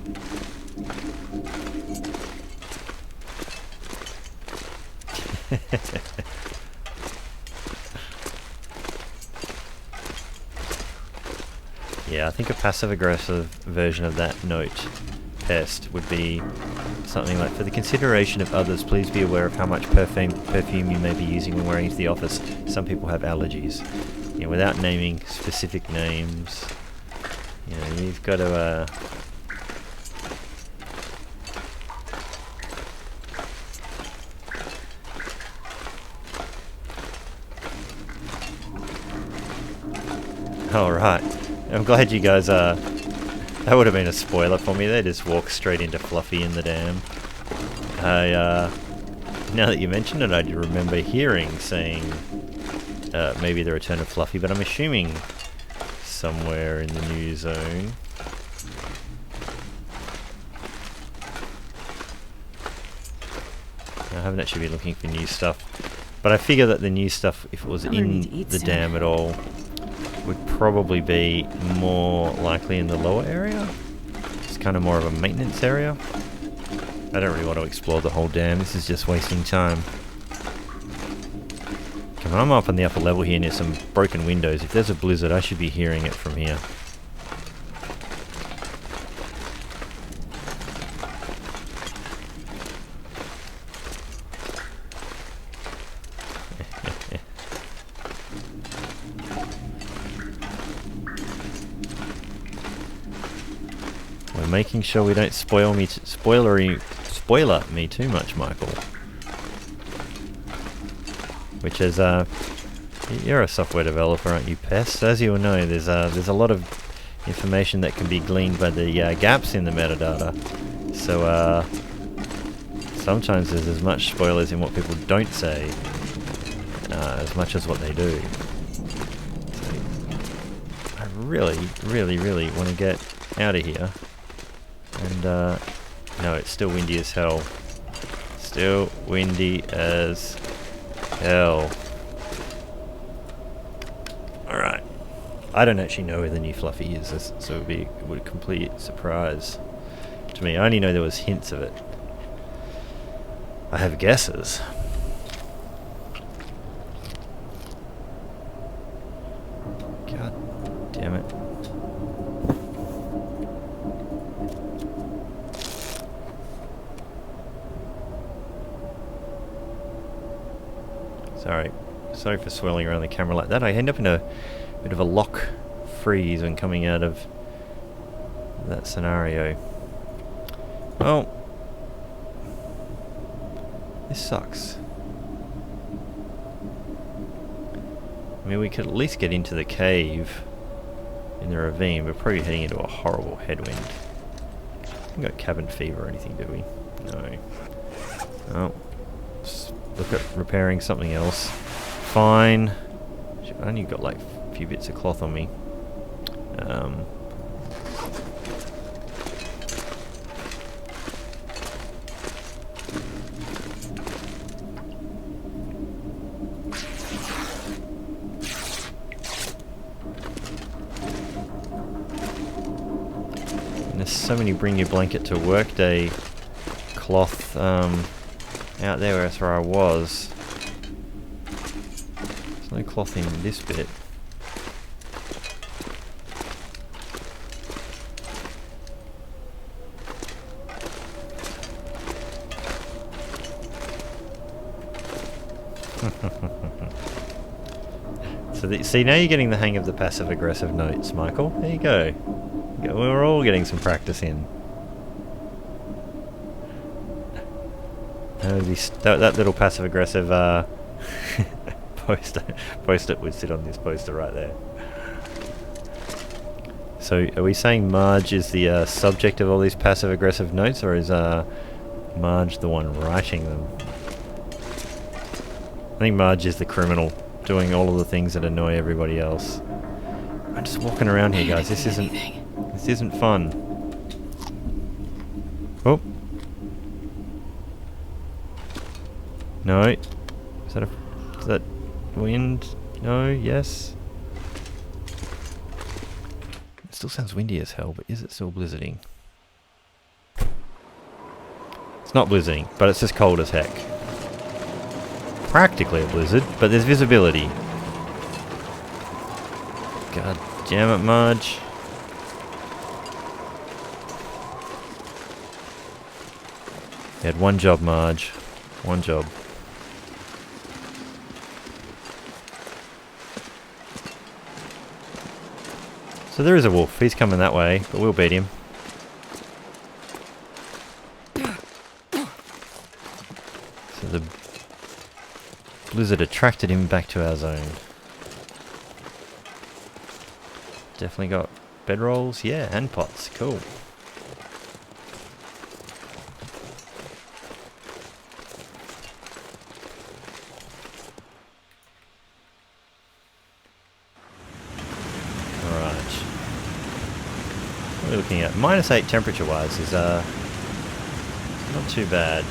Yeah, I think a passive-aggressive version of that note test would be something like, for the consideration of others, please be aware of how much perfume you may be using when wearing into the office. Some people have allergies. You know, without naming specific names, you know, you've got to Alright. I'm glad you guys that would have been a spoiler for me. They just walked straight into Fluffy in the dam. Now that you mention it, I do remember hearing saying maybe the return of Fluffy, but I'm assuming somewhere in the new zone. I haven't actually been looking for new stuff, but I figure that the new stuff, if it was in the dam at all, would probably be more likely in the lower area. It's kind of more of a maintenance area. I don't really want to explore the whole dam, this is just wasting time. Come on, I'm up on the upper level here near some broken windows. If there's a blizzard, I should be hearing it from here. We're making sure we don't spoiler me too much, Michael. Which is, you're a software developer, aren't you, Pest? As you will know, there's a lot of information that can be gleaned by the gaps in the metadata. So sometimes there's as much spoilers in what people don't say as much as what they do. So I really, really, really want to get out of here. And no, it's still windy as hell. Still windy as hell. Alright. I don't actually know where the new Fluffy is, so it would be a complete surprise to me. I only know there was hints of it. I have guesses. God damn it. Sorry for swirling around the camera like that. I end up in a bit of a lock freeze when coming out of that scenario. Well, this sucks. I mean, we could at least get into the cave in the ravine. We're probably heading into a horrible headwind. We haven't got cabin fever or anything, do we? No. Oh. Let's look at repairing something else. Fine. I only got like a few bits of cloth on me. And there's so many bring your blanket to work day cloth out there where I was. No cloth in this bit. So see, now you're getting the hang of the passive-aggressive notes, Michael. There you go. We're all getting some practice in. That little passive-aggressive post-it would sit on this poster right there. So are we saying Marge is the subject of all these passive-aggressive notes, or is Marge the one writing them? I think Marge is the criminal, doing all of the things that annoy everybody else. I'm just walking around here, guys. This isn't fun. Oh. No. Is that wind? No, yes. It still sounds windy as hell, but is it still blizzarding? It's not blizzarding, but it's just cold as heck. Practically a blizzard, but there's visibility. God damn it, Marge. You had one job, Marge. One job. So there is a wolf. He's coming that way, but we'll beat him. So the blizzard attracted him back to our zone. Definitely got bedrolls, yeah, and pots. Cool. What are we looking at? -8 temperature-wise is not too bad.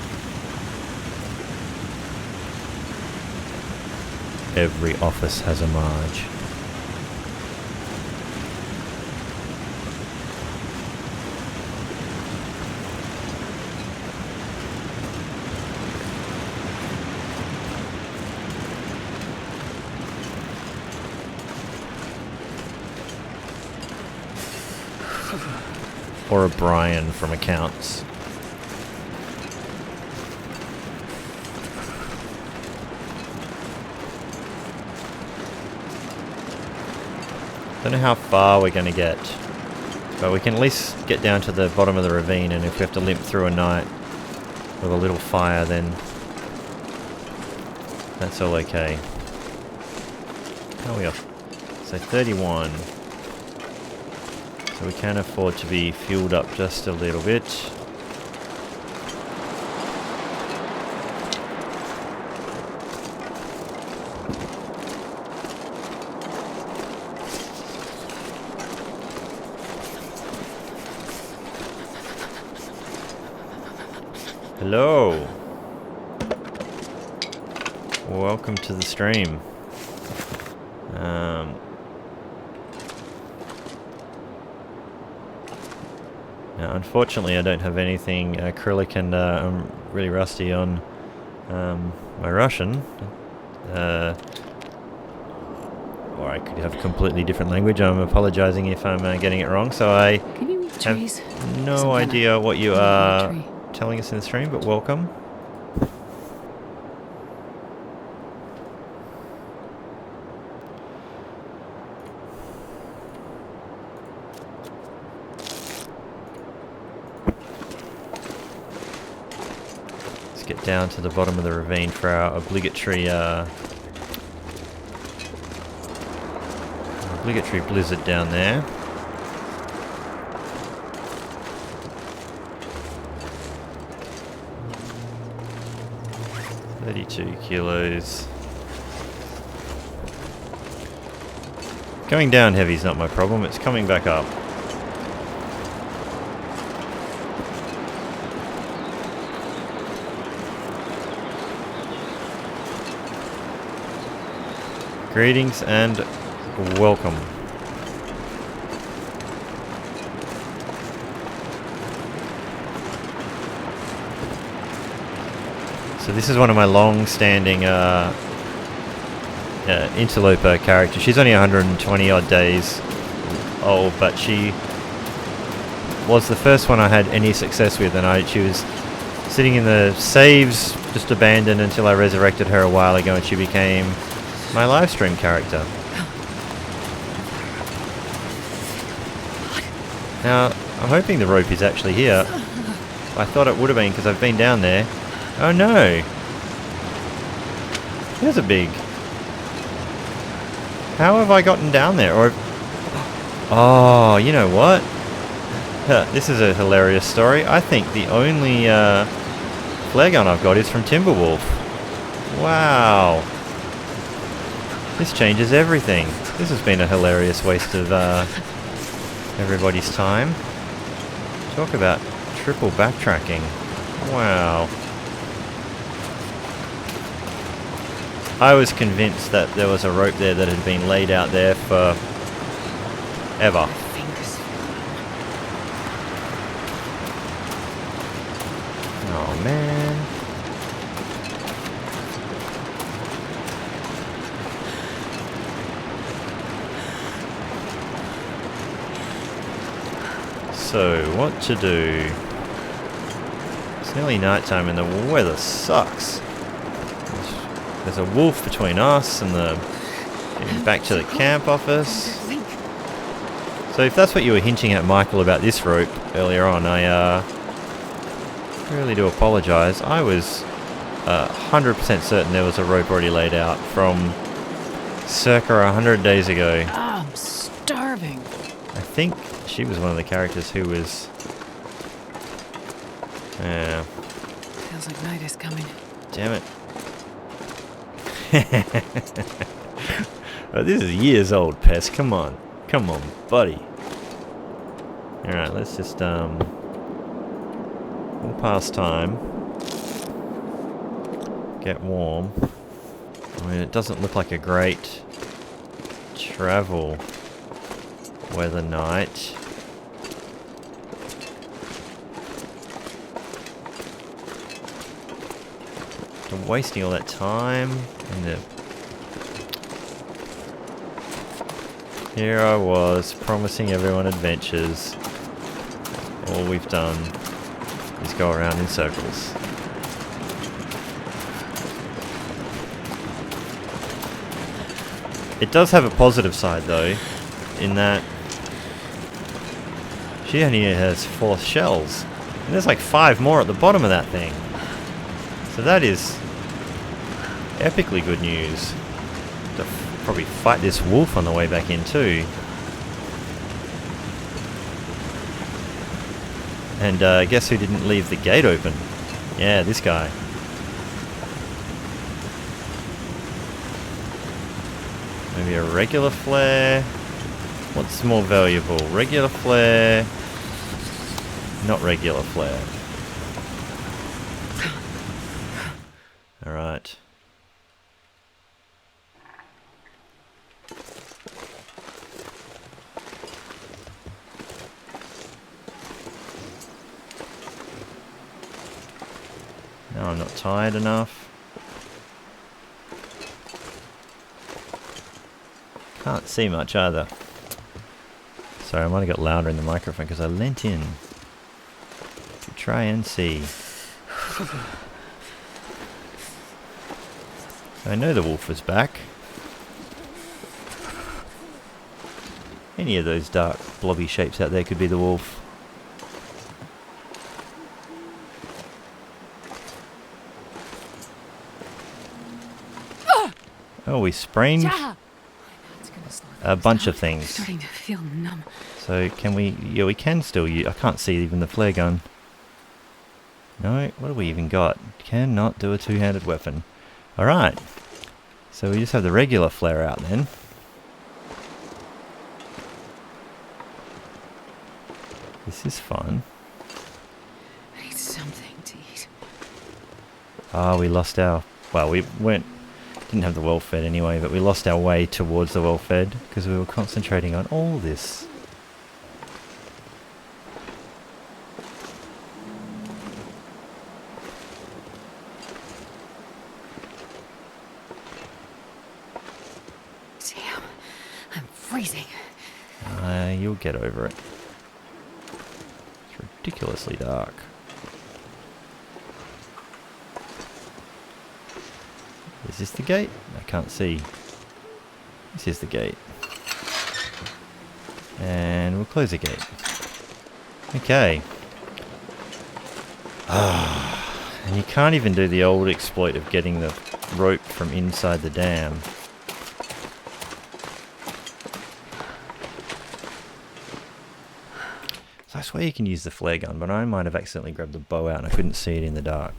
Every office has a Marge. Or a Brian from accounts. Don't know how far we're going to get, but we can at least get down to the bottom of the ravine, and if we have to limp through a night with a little fire, then that's all okay. How are we off? So 31. So we can afford to be fueled up just a little bit. Hello. Welcome to the stream. Now, unfortunately, I don't have anything acrylic, and I'm really rusty on my Russian. Or I could have a completely different language. I'm apologizing if I'm getting it wrong. So I Can you read have trees? no idea what you are telling us in the stream, but welcome. Get down to the bottom of the ravine for our obligatory blizzard down there. $32 kilos. Going down heavy is not my problem, it's coming back up. Greetings and welcome. So this is one of my long-standing interloper characters. She's only 120 odd days old, but she was the first one I had any success with, and she was sitting in the saves, just abandoned until I resurrected her a while ago, and she became my live stream character. Now, I'm hoping the rope is actually here. I thought it would have been because I've been down there. Oh no! There's a big... How have I gotten down there? Or... Oh, you know what? This is a hilarious story. I think the only flare gun I've got is from Timberwolf. Wow. This changes everything. This has been a hilarious waste of everybody's time. Talk about triple backtracking. Wow. I was convinced that there was a rope there that had been laid out there for ever. Oh man. So, what to do? It's nearly nighttime and the weather sucks. There's a wolf between us and getting back to the camp office. So if that's what you were hinting at, Michael, about this rope earlier on, I really do apologise. I was 100% certain there was a rope already laid out from circa 100 days ago. I'm starving. I think she was one of the characters who was... Yeah. Feels like night is coming. Damn it. Oh, this is years old, Pest. Come on. Come on, buddy. Alright, let's just, we'll pass time. Get warm. I mean, it doesn't look like a great travel weather night. I'm wasting all that time in the... Here I was, promising everyone adventures. All we've done is go around in circles. It does have a positive side though, in that she only has 4 shells. And there's like 5 more at the bottom of that thing. So that is epically good news. To probably fight this wolf on the way back in too. And guess who didn't leave the gate open? Yeah, this guy. Maybe a regular flare. What's more valuable? Regular flare. Not regular flare. Alright. No, I'm not tired enough. Can't see much either. Sorry, I might have got louder in the microphone because I leant in to try and see. I know the wolf was back. Any of those dark blobby shapes out there could be the wolf. Oh, we sprained a bunch of things. Starting to feel numb. So can we... Yeah, we can still use... I can't see even the flare gun. No, what have we even got? Cannot do a two-handed weapon. Alright. So we just have the regular flare out then. This is fun. I need something to eat. Ah, we lost our... Well, we didn't have the well-fed anyway, but we lost our way towards the well-fed because we were concentrating on all this. Damn, I'm freezing. You'll get over it. It's ridiculously dark. Is this the gate? I can't see. This is the gate. And we'll close the gate. Okay. And you can't even do the old exploit of getting the rope from inside the dam. So I swear you can use the flare gun, but I might have accidentally grabbed the bow out and I couldn't see it in the dark.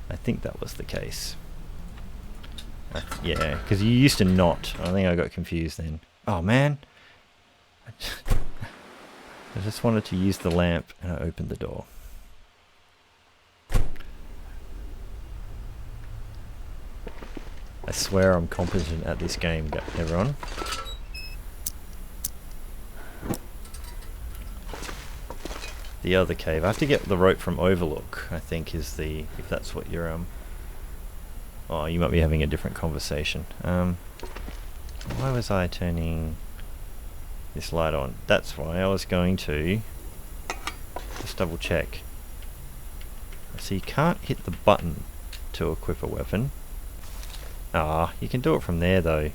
I think that was the case. Yeah, because you used to not. I think I got confused then. Oh man. I just wanted to use the lamp and I opened the door. I swear I'm competent at this game, everyone. The other cave. I have to get the rope from Overlook, I think is the... If that's what you're... Oh, you might be having a different conversation. Why was I turning this light on? That's why I was going to just double check. So you can't hit the button to equip a weapon. Ah, you can do it from there though.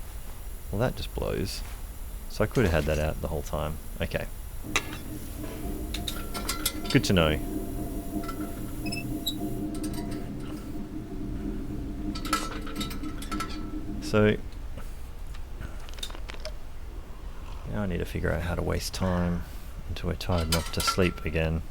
Well, that just blows. So I could have had that out the whole time. Okay. Good to know. So now I need to figure out how to waste time until we're tired enough to sleep again.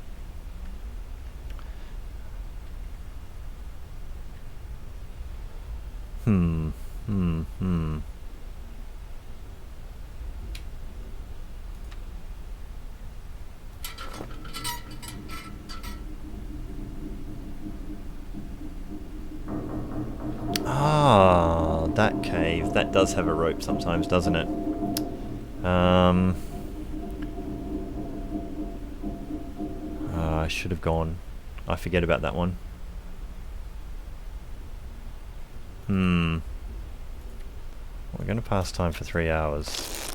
That does have a rope sometimes, doesn't it? I should have gone. I forget about that one. We're going to pass time for 3 hours.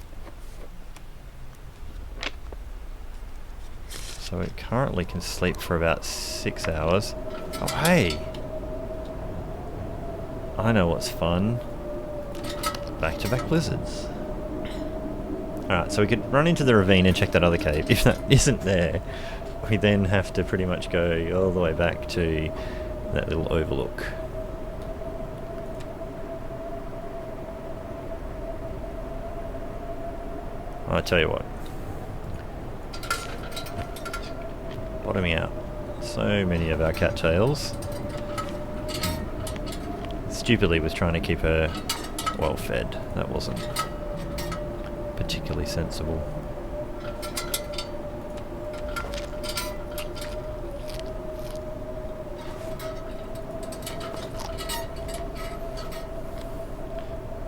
So it currently can sleep for about 6 hours. Oh, hey! I know what's fun. Back-to-back blizzards. Alright, so we could run into the ravine and check that other cave. If that isn't there, we then have to pretty much go all the way back to that little overlook. I tell you what. Bottoming out. So many of our cattails. Stupidly was trying to keep her well fed. That wasn't particularly sensible.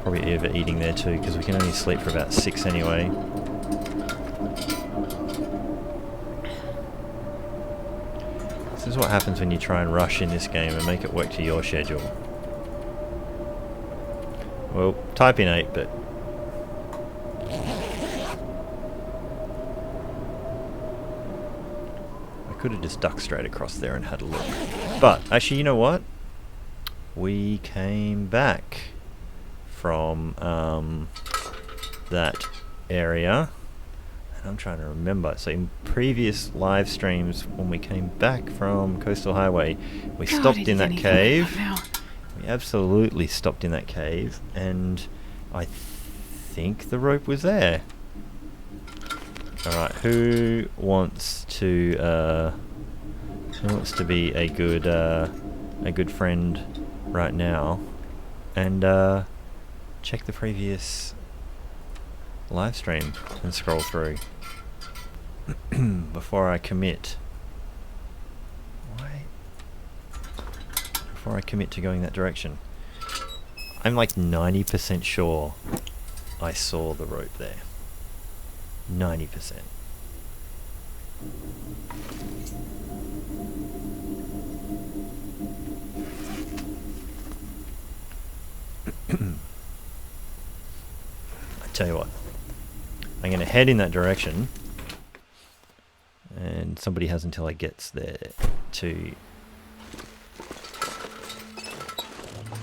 Probably overeating there too, because we can only sleep for about 6 anyway. This is what happens when you try and rush in this game and make it work to your schedule. Well, type in 8, but... I could have just ducked straight across there and had a look. But, actually, you know what? We came back from that area. And I'm trying to remember. So in previous live streams, when we came back from Coastal Highway, we stopped in that cave. We absolutely stopped in that cave, and I think the rope was there. Alright, who wants to be a good friend right now and check the previous live stream and scroll through before I commit. Before I commit to going that direction. I'm like 90% sure I saw the rope there. 90%. I tell you what, I'm going to head in that direction, and somebody has until I gets there to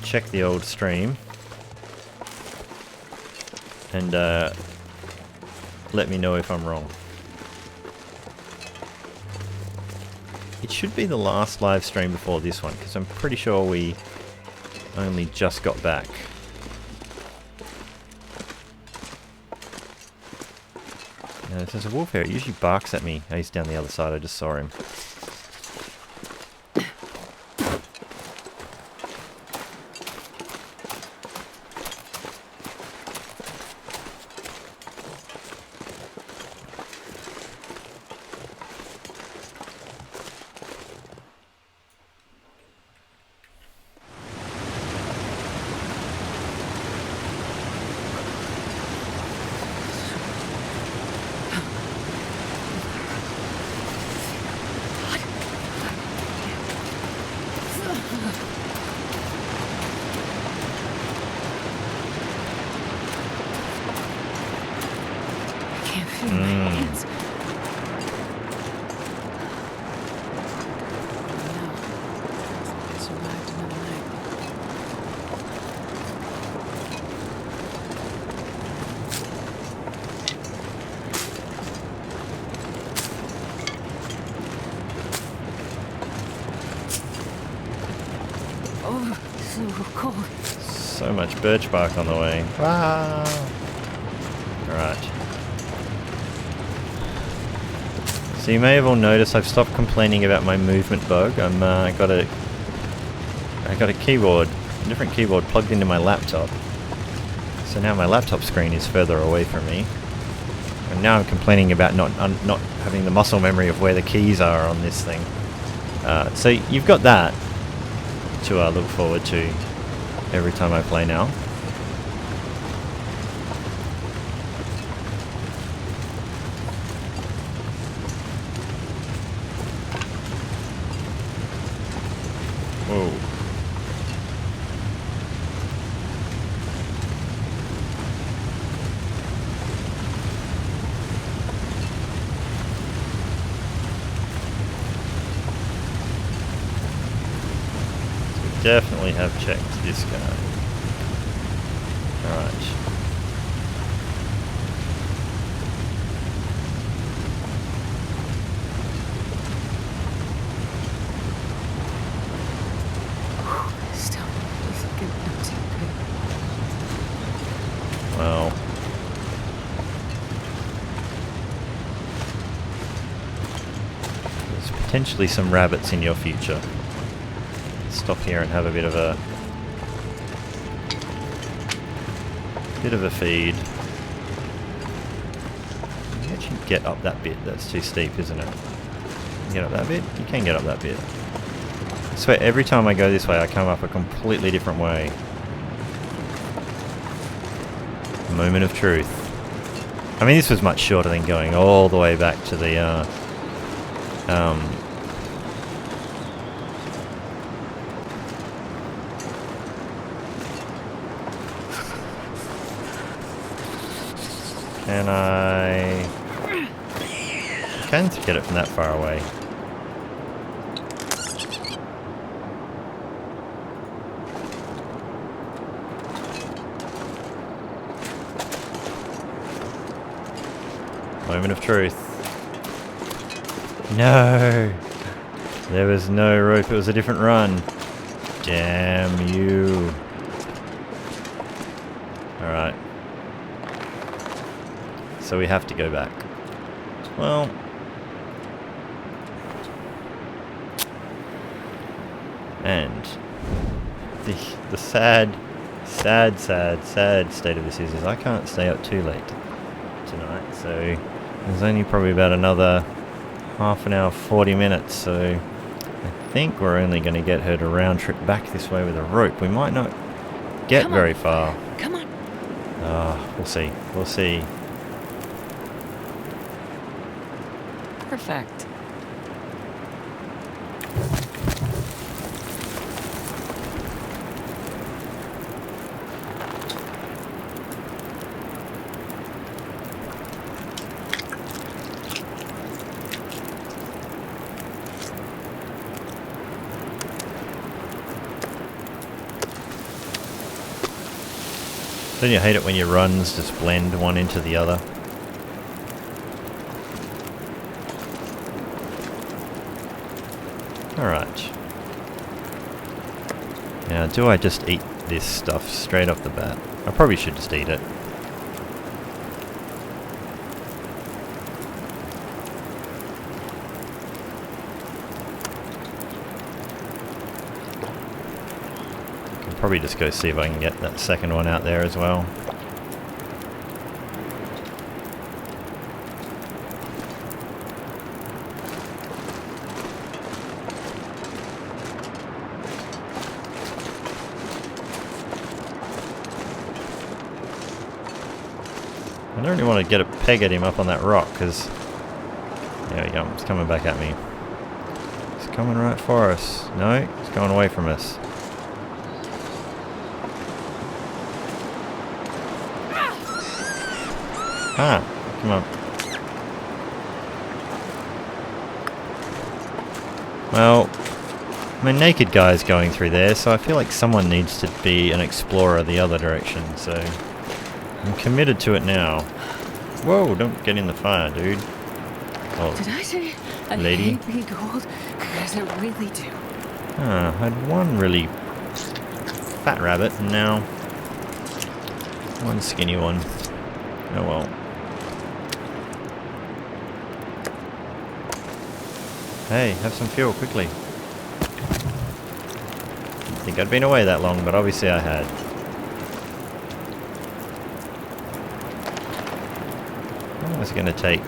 check the old stream and let me know if I'm wrong. It should be the last live stream before this one, because I'm pretty sure we only just got back. Now, if there's a wolf here, it usually barks at me. Oh, he's down the other side, I just saw him. So much birch bark on the way. Wow. Alright. So you may have all noticed I've stopped complaining about my movement bug. I got a keyboard, a different keyboard plugged into my laptop. So now my laptop screen is further away from me. And now I'm complaining about not having the muscle memory of where the keys are on this thing. So you've got that to look forward to every time I play now. definitely have checked this guy. Alright. Still looking not too good. Well. There's potentially some rabbits in your future. Stop here and have a bit of a feed. You can actually get up that bit. That's too steep, isn't it? You get up that bit? You can get up that bit. I swear every time I go this way I come up a completely different way. Moment of truth. I mean, this was much shorter than going all the way back to the Can I can't get it from that far away. Moment of truth. No! There was no rope, it was a different run. Damn you. Alright. So we have to go back. Well... And... The sad state of this is I can't stay up too late tonight, so there's only probably about another half an hour, 40 minutes, so I think we're only going to get her to round trip back this way with a rope. We might not get very far. Come on. We'll see. We'll see. Perfect. Don't you hate it when your runs just blend one into the other? Alright. Now, do I just eat this stuff straight off the bat? I probably should just eat it. Probably just go see if I can get that second one out there as well. I don't really want to get a peg at him up on that rock because there we go, it's coming back at me. It's coming right for us. No, it's going away from us. Ah, come on. Well, my naked guy's going through there, so I feel like someone needs to be an explorer the other direction, so I'm committed to it now. Whoa, don't get in the fire, dude. Oh, Did I say I lady? hate being cold? Because I really do. Ah, I had one really fat rabbit, and now one skinny one. Oh well. Hey, have some fuel, quickly. Didn't think I'd been away that long, but obviously I had. How long is it going to take?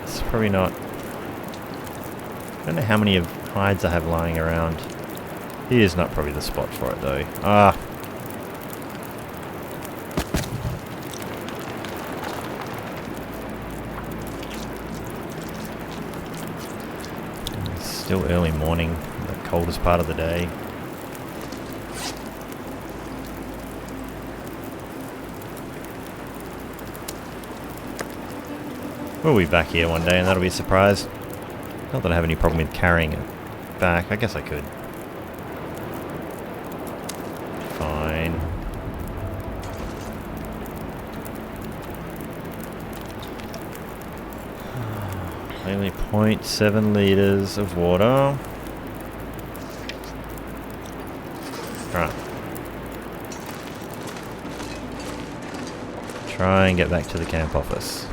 It's probably not... I don't know how many hides I have lying around. Here's not probably the spot for it though. Ah! Still early morning, the coldest part of the day. We'll be back here one day and that'll be a surprise. Not that I have any problem with carrying it back. I guess I could. Fine. Only 0.7 litres of water. Right. Try and get back to the camp office.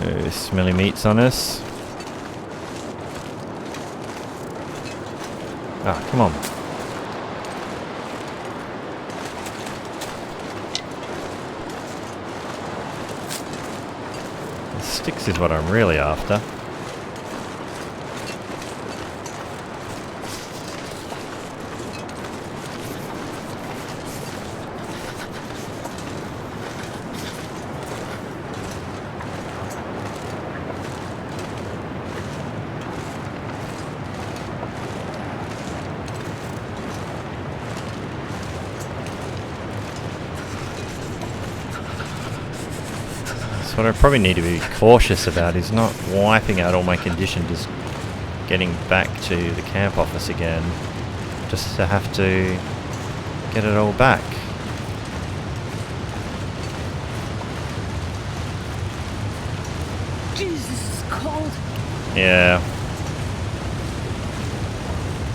Oh, smelly meats on us. Ah, come on. Sticks is what I'm really after. What I probably need to be cautious about is not wiping out all my condition, just getting back to the camp office again, just to have to get it all back. Jesus, this is cold. Yeah.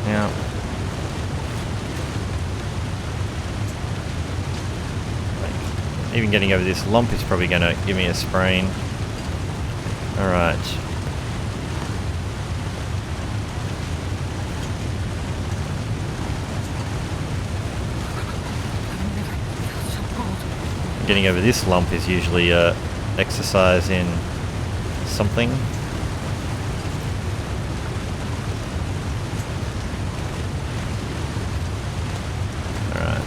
Yeah. Even getting over this lump is probably going to give me a sprain. Alright. Getting over this lump is usually exercise in something. Alright.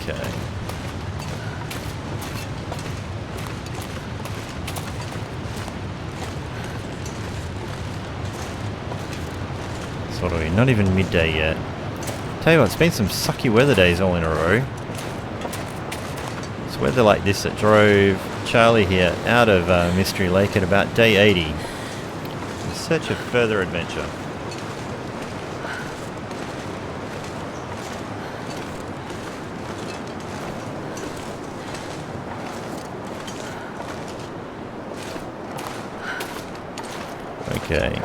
Okay. So what are we? Not even midday yet. Tell you what, it's been some sucky weather days all in a row. It's weather like this that drove Charlie here out of Mystery Lake at about day 80 in search of further adventure. Okay.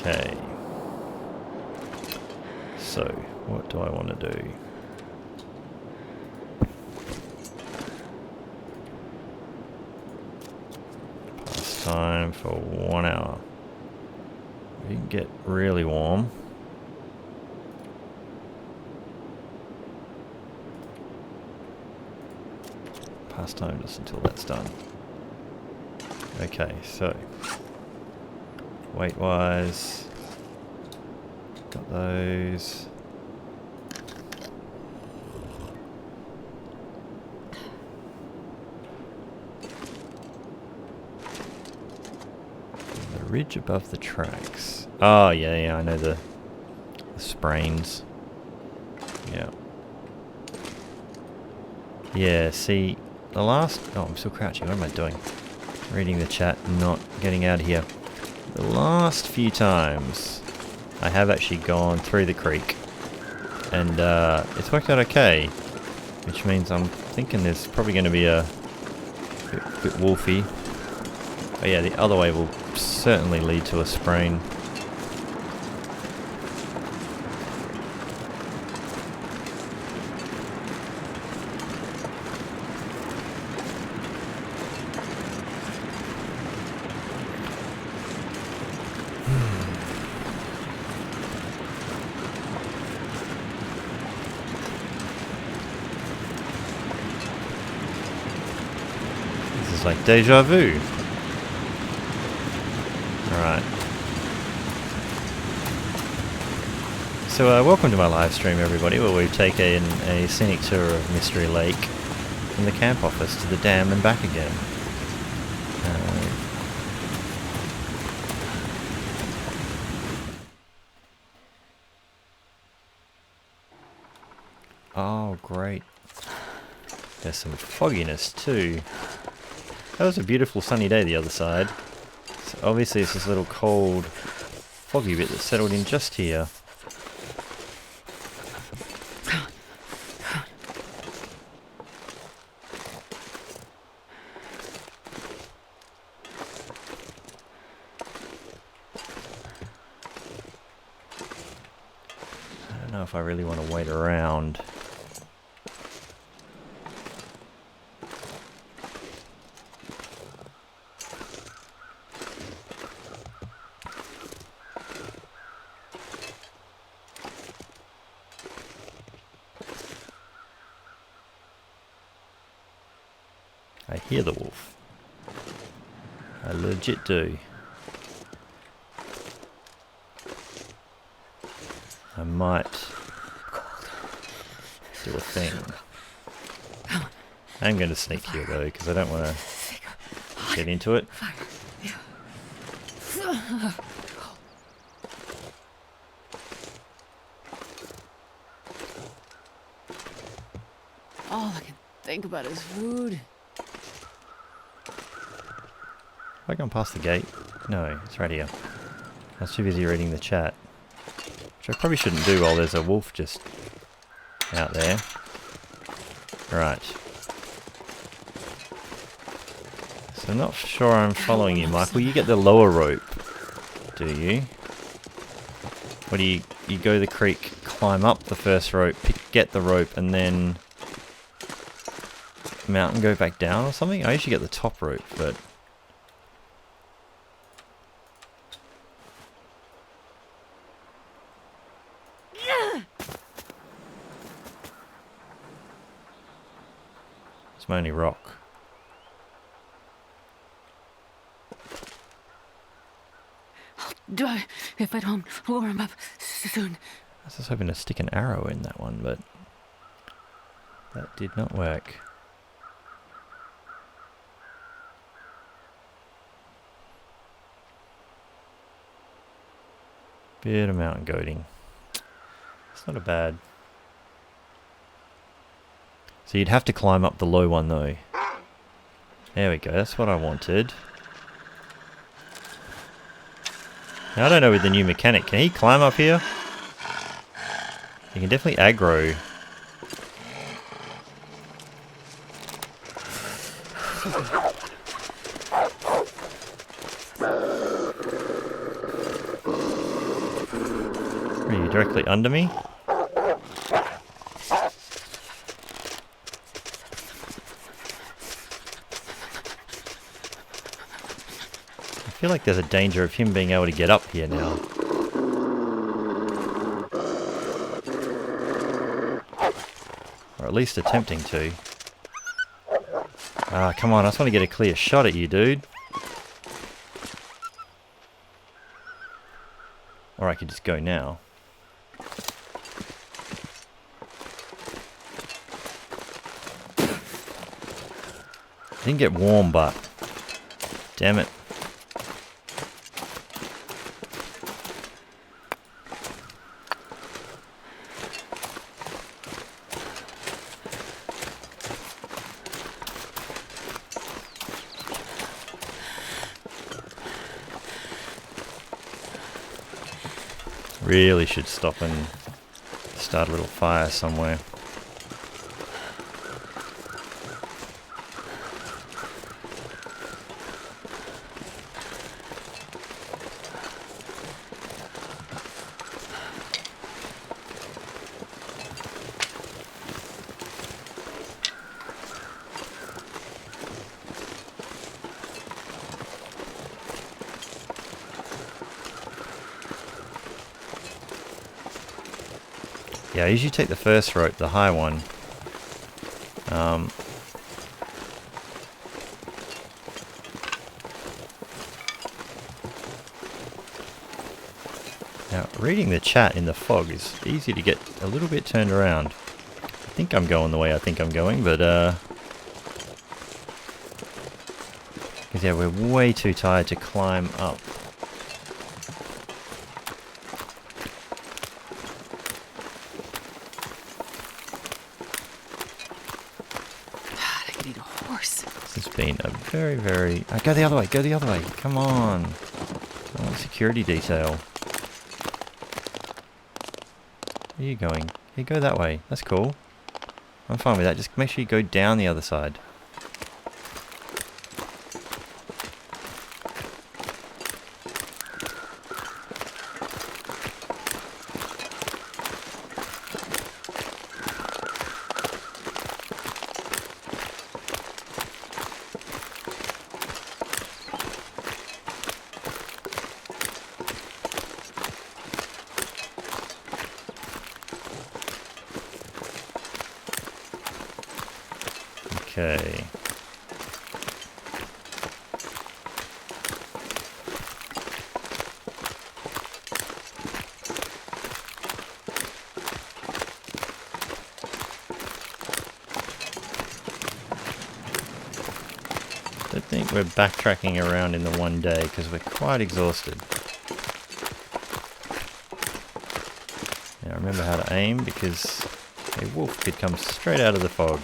Okay. So, what do I want to do? Pass time for 1 hour. We can get really warm. Pass time just until that's done. Okay, so weight wise, got those. The ridge above the tracks. Oh yeah, I know the sprains. Yeah. Yeah, see, the last... Oh, I'm still crouching. What am I doing? Reading the chat, not getting out of here. The last few times I have actually gone through the creek and it's worked out okay, which means I'm thinking there's probably going to be a bit wolfy. Oh yeah, the other way will certainly lead to a sprain. This is like deja vu. Alright. So welcome to my live stream, everybody, where we take a scenic tour of Mystery Lake from the camp office to the dam and back again. Oh, great. There's some fogginess too. That was a beautiful sunny day the other side. So obviously it's this little cold, foggy bit that settled in just here. I don't know if I really want to wait around. I hear the wolf. I legit do. I might do a thing. I'm going to sneak here though, because I don't want to get into it. All I can think about is food. Have I gone past the gate? No, it's right here. I was too busy reading the chat. Which I probably shouldn't do while there's a wolf just out there. Right. So I'm not sure I'm following you, Michael. You get the lower rope, do you? Or do you go the creek, climb up the first rope, get the rope, and then mount and go back down or something? I usually get the top rope, but... It's my only rock. I'll die if I don't warm up soon. I was just hoping to stick an arrow in that one, but that did not work. Bit of mountain goating. It's not a bad. So you'd have to climb up the low one though. There we go, that's what I wanted. Now I don't know with the new mechanic, can he climb up here? He can definitely aggro. Are you directly under me? I feel like there's a danger of him being able to get up here now. Or at least attempting to. Ah, come on, I just want to get a clear shot at you, dude. Or I could just go now. Didn't get warm, but... Damn it. Really should stop and start a little fire somewhere. Yeah, I usually take the first rope, the high one. Now, reading the chat in the fog is easy to get a little bit turned around. I think I'm going the way I think I'm going, but because yeah, we're way too tired to climb up. God, I could eat a horse. This has been a very... go the other way, go the other way. Come on. I want security detail. Where are you going? You go that way. That's cool. I'm fine with that. Just make sure you go down the other side. Okay. I think we're backtracking around in the one day because we're quite exhausted. Now remember how to aim because a wolf could come straight out of the fog.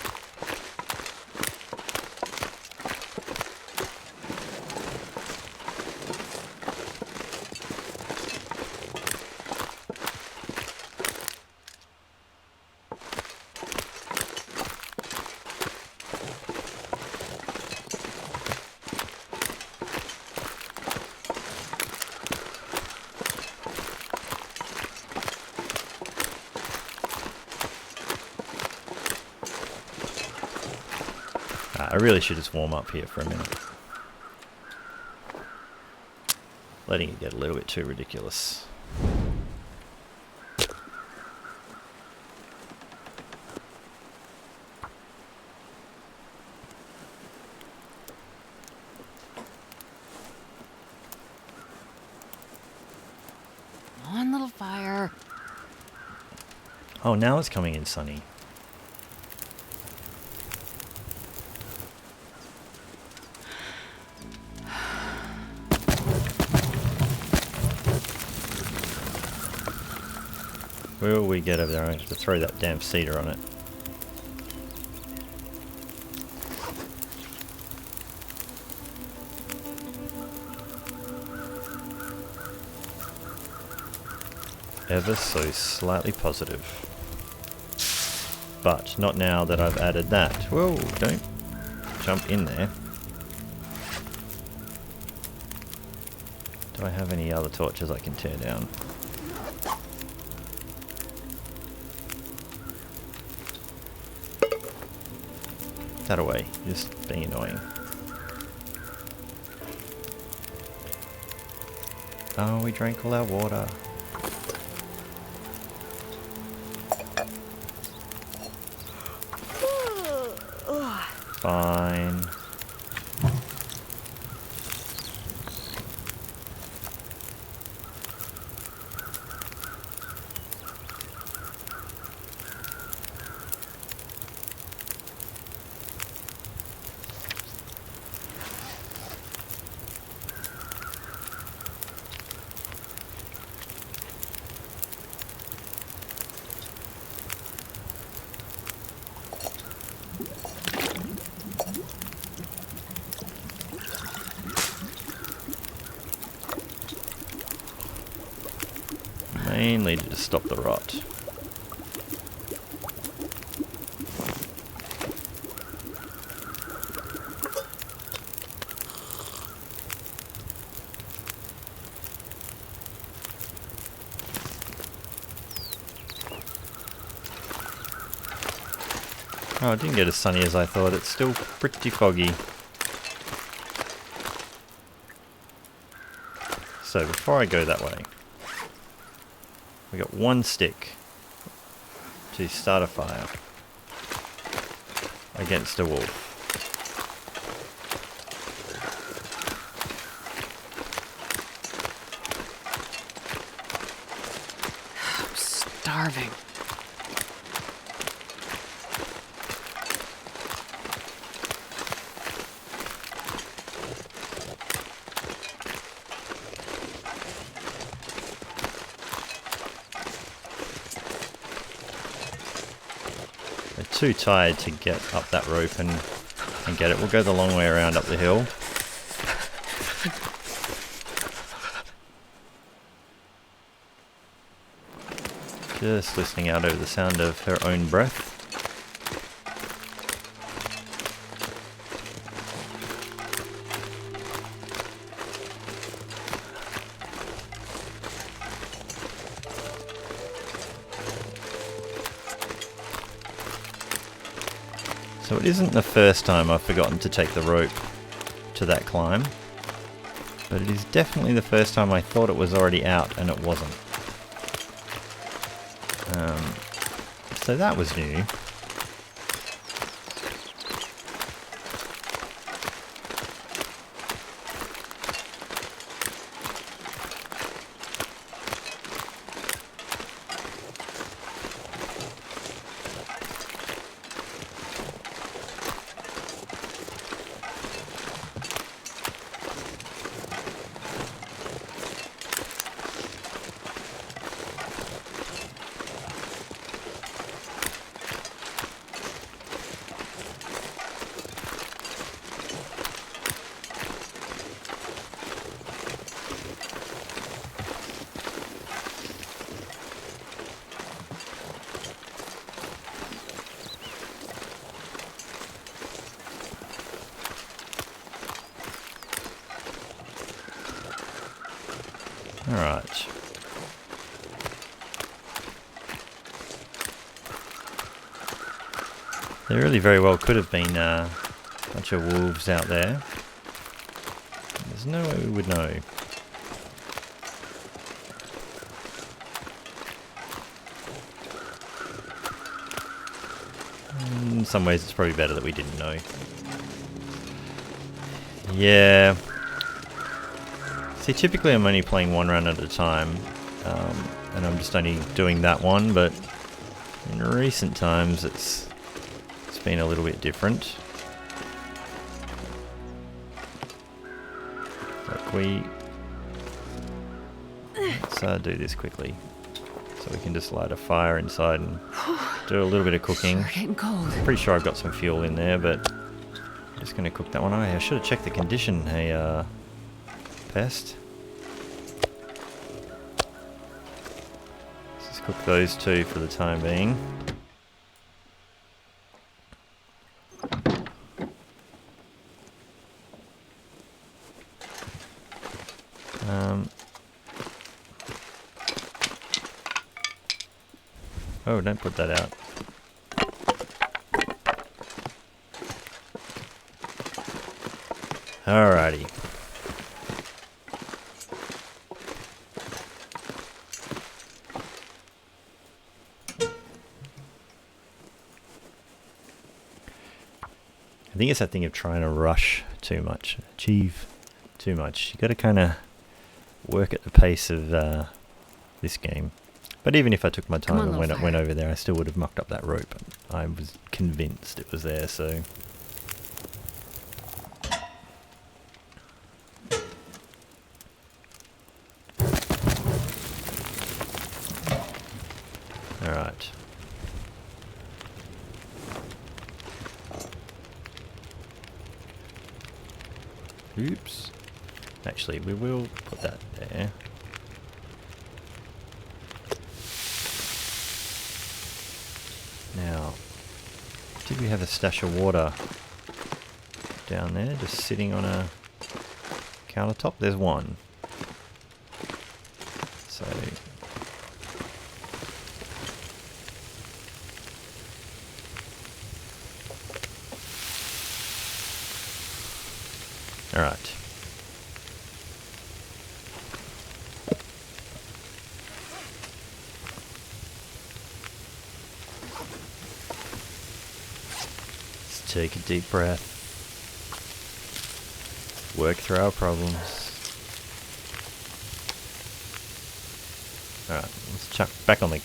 I really should just warm up here for a minute. Letting it get a little bit too ridiculous. Come on, little fire. Oh, now it's coming in sunny. Where will we get over there? I have to throw that damn cedar on it. Ever so slightly positive. But not now that I've added that. Whoa, don't jump in there. Do I have any other torches I can tear down? That away, just being annoying. Oh, we drank all our water. Fine. Mainly to just stop the rot. Oh, it didn't get as sunny as I thought. It's still pretty foggy. So before I go that way, we got one stick. to start a fire against a wolf. I'm starving. Too tired to get up that rope and get it. We'll go the long way around up the hill. Just listening out over the sound of her own breath. So it isn't the first time I've forgotten to take the rope to that climb, but it is definitely the first time I thought it was already out and it wasn't. So that was new. Alright. There really very well could have been a bunch of wolves out there. There's no way we would know. In some ways it's probably better that we didn't know. Yeah. See, typically I'm only playing one run at a time, and I'm just only doing that one, but in recent times it's been a little bit different. Like let's do this quickly, so we can just light a fire inside and do a little bit of cooking. Sure getting cold. Pretty sure I've got some fuel in there, but I'm just going to cook that one. Oh, I should have checked the condition. Hey, pest. Let's just cook those two for the time being. Oh, don't put that out. Alrighty. I think it's that thing of trying to rush too much, achieve too much. You got to kind of work at the pace of this game. But even if I took my time and went over there, I still would have mucked up that rope. I was convinced it was there, so... Alright. Oops. Actually, we will put that there. Now, did we have a stash of water down there, just sitting on a countertop? There's one. So... Alright. take a deep breath. Work through our problems. Alright, let's chuck back on the...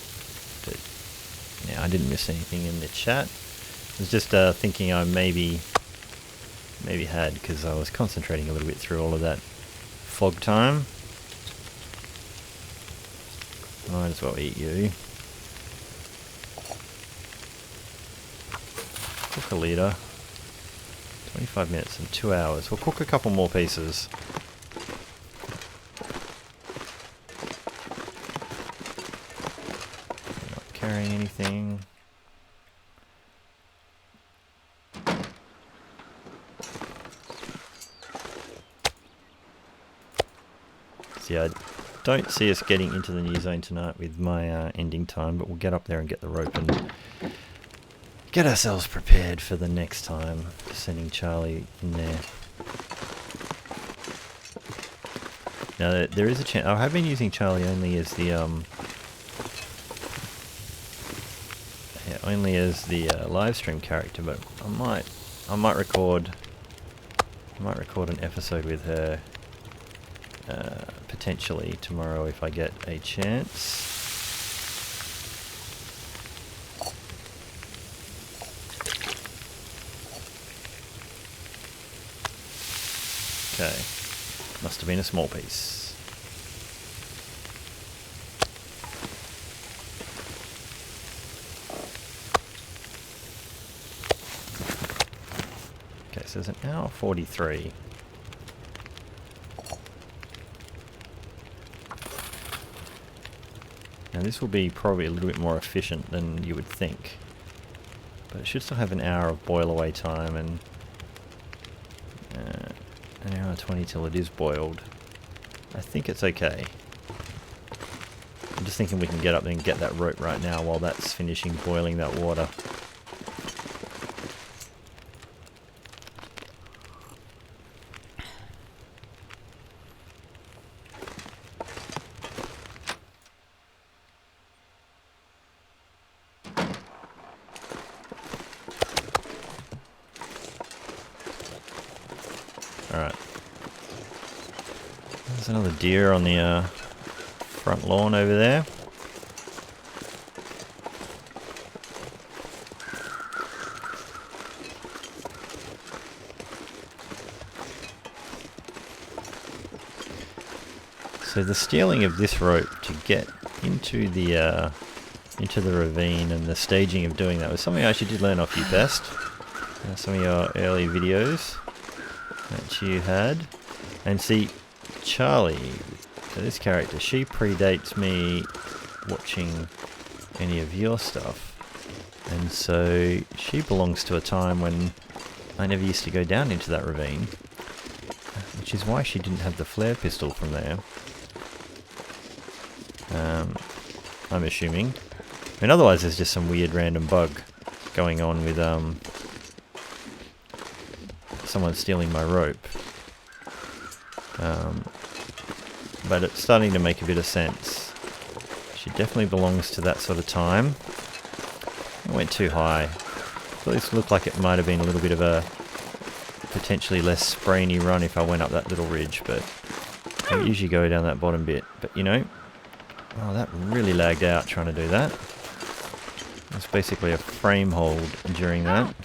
Yeah, I didn't miss anything in the chat. I was just thinking I maybe had, because I was concentrating a little bit through all of that fog time. Might as well eat you. Cook a litre. 25 minutes and 2 hours. We'll cook a couple more pieces. Not carrying anything. See, I don't see us getting into the new zone tonight with my ending time, but we'll get up there and get the rope and get ourselves prepared for the next time, sending Charlie in there. Now there is a chance. I have been using Charlie only as the live stream character, but I might record an episode with her potentially tomorrow if I get a chance. Okay, must have been a small piece. Okay, so there's an hour 43. Now this will be probably a little bit more efficient than you would think, but it should still have an hour of boil away time and an hour 20 till it is boiled. I think it's okay. I'm just thinking we can get up there and get that rope right now while that's finishing boiling that water. Alright. There's another deer on the front lawn over there. So the stealing of this rope to get into the ravine and the staging of doing that was something I actually did learn off you, Best. Some of your early videos that you had. And see, Charlie, this character, she predates me watching any of your stuff. And so she belongs to a time when I never used to go down into that ravine. Which is why she didn't have the flare pistol from there. I'm assuming. I mean, otherwise there's just some weird random bug going on with someone stealing my rope. But it's starting to make a bit of sense. She definitely belongs to that sort of time. It went too high. So this looked like it might have been a little bit of a potentially less sprainy run if I went up that little ridge, but I usually go down that bottom bit. But you know, oh, that really lagged out trying to do that. It's basically a frame hold during that.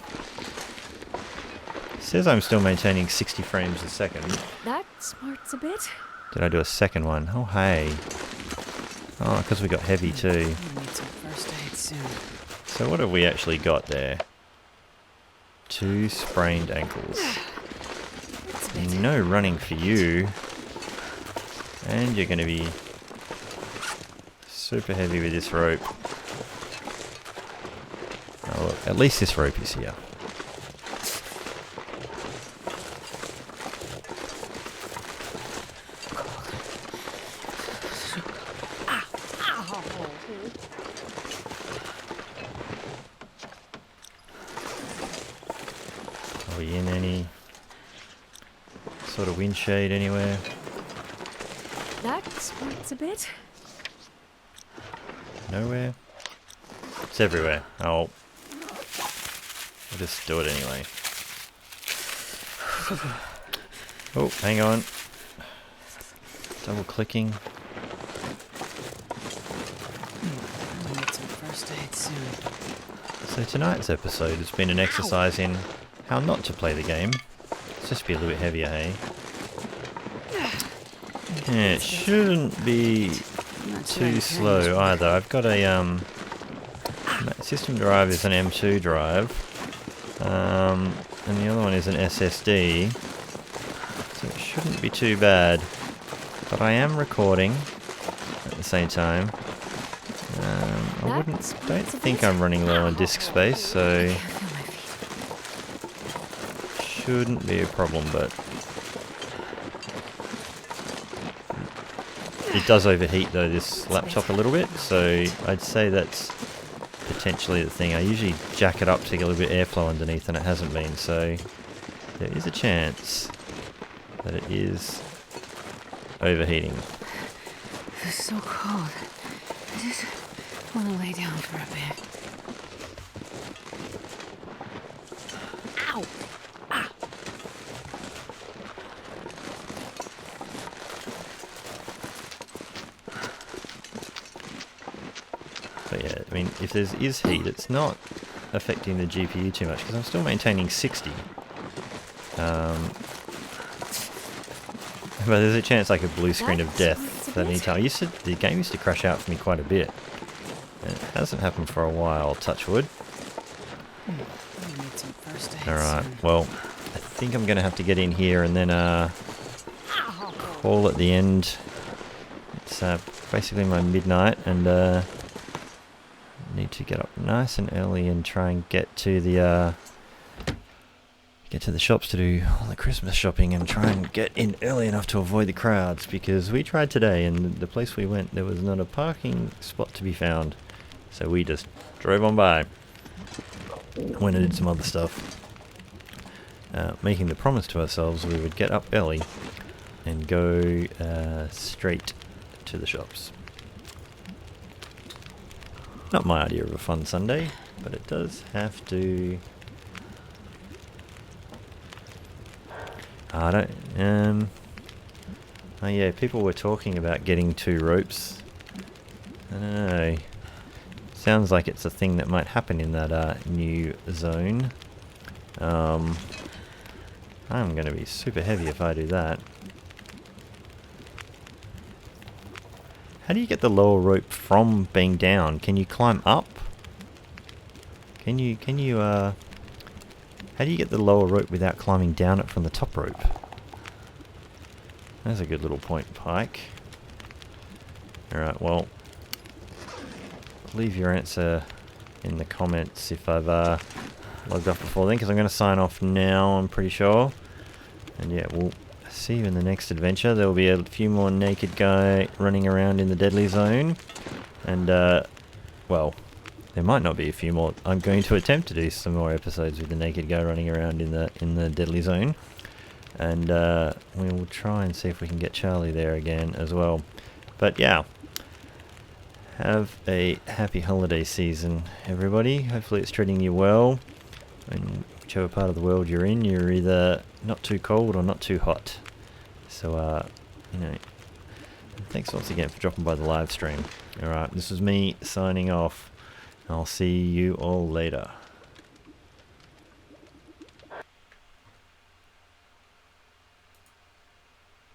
It says I'm still maintaining 60 frames a second. That smarts a bit. Did I do a second one? Oh, hey. Oh, because we got heavy too. I need some first aid soon. So what have we actually got there? 2 sprained ankles. No running for you. And you're going to be super heavy with this rope. Oh, look, at least this rope is here. Are we in any sort of wind shade anywhere? That smarts a bit. Nowhere? It's everywhere. Oh. I'll just do it anyway. Oh, hang on. Double clicking. I need some first aid soon. So tonight's episode has been an exercise in how not to play the game. Let's just be a little bit heavier, hey? Yeah, it shouldn't be too slow either. I've got a system drive is an M2 drive, and the other one is an SSD, so it shouldn't be too bad. But I am recording at the same time. Don't think I'm running low on disk space, so shouldn't be a problem, but it does overheat though, this laptop a little bit, so I'd say that's potentially the thing. I usually jack it up to get a little bit of airflow underneath, and it hasn't been, so there is a chance that it is overheating. It's so cold. I just want to lay down for a bit. Ow! Ah! But yeah, I mean, if there is heat, it's not affecting the GPU too much, because I'm still maintaining 60. But there's a chance like a blue screen of death at any time. The game used to crash out for me quite a bit. And it hasn't happened for a while, touch wood. Alright, well, I think I'm going to have to get in here and then call at the end. It's basically my midnight, and need to get up nice and early and try and get to the shops to do all the Christmas shopping, and try and get in early enough to avoid the crowds, because we tried today and the place we went, there was not a parking spot to be found, so we just drove on by. Went and did some other stuff, making the promise to ourselves we would get up early and go straight to the shops. Not my idea of a fun Sunday, but it does have to. I don't. Oh yeah, people were talking about getting 2 ropes. I don't know. Sounds like it's a thing that might happen in that new zone. I'm going to be super heavy if I do that. How do you get the lower rope from being down? Can you climb up? How do you get the lower rope without climbing down it from the top rope? That's a good little point, Pike. Alright, well, leave your answer in the comments if I've logged off before then, because I'm going to sign off now, I'm pretty sure. And yeah, we'll see you in the next adventure. There will be a few more naked guy running around in the deadly zone. And, well, there might not be a few more. I'm going to attempt to do some more episodes with the naked guy running around in the deadly zone. And we will try and see if we can get Charlie there again as well. But yeah, have a happy holiday season, everybody. Hopefully it's treating you well. And whichever part of the world you're in, you're either not too cold or not too hot. So, you know, thanks once again for dropping by the live stream. Alright, this is me signing off. I'll see you all later.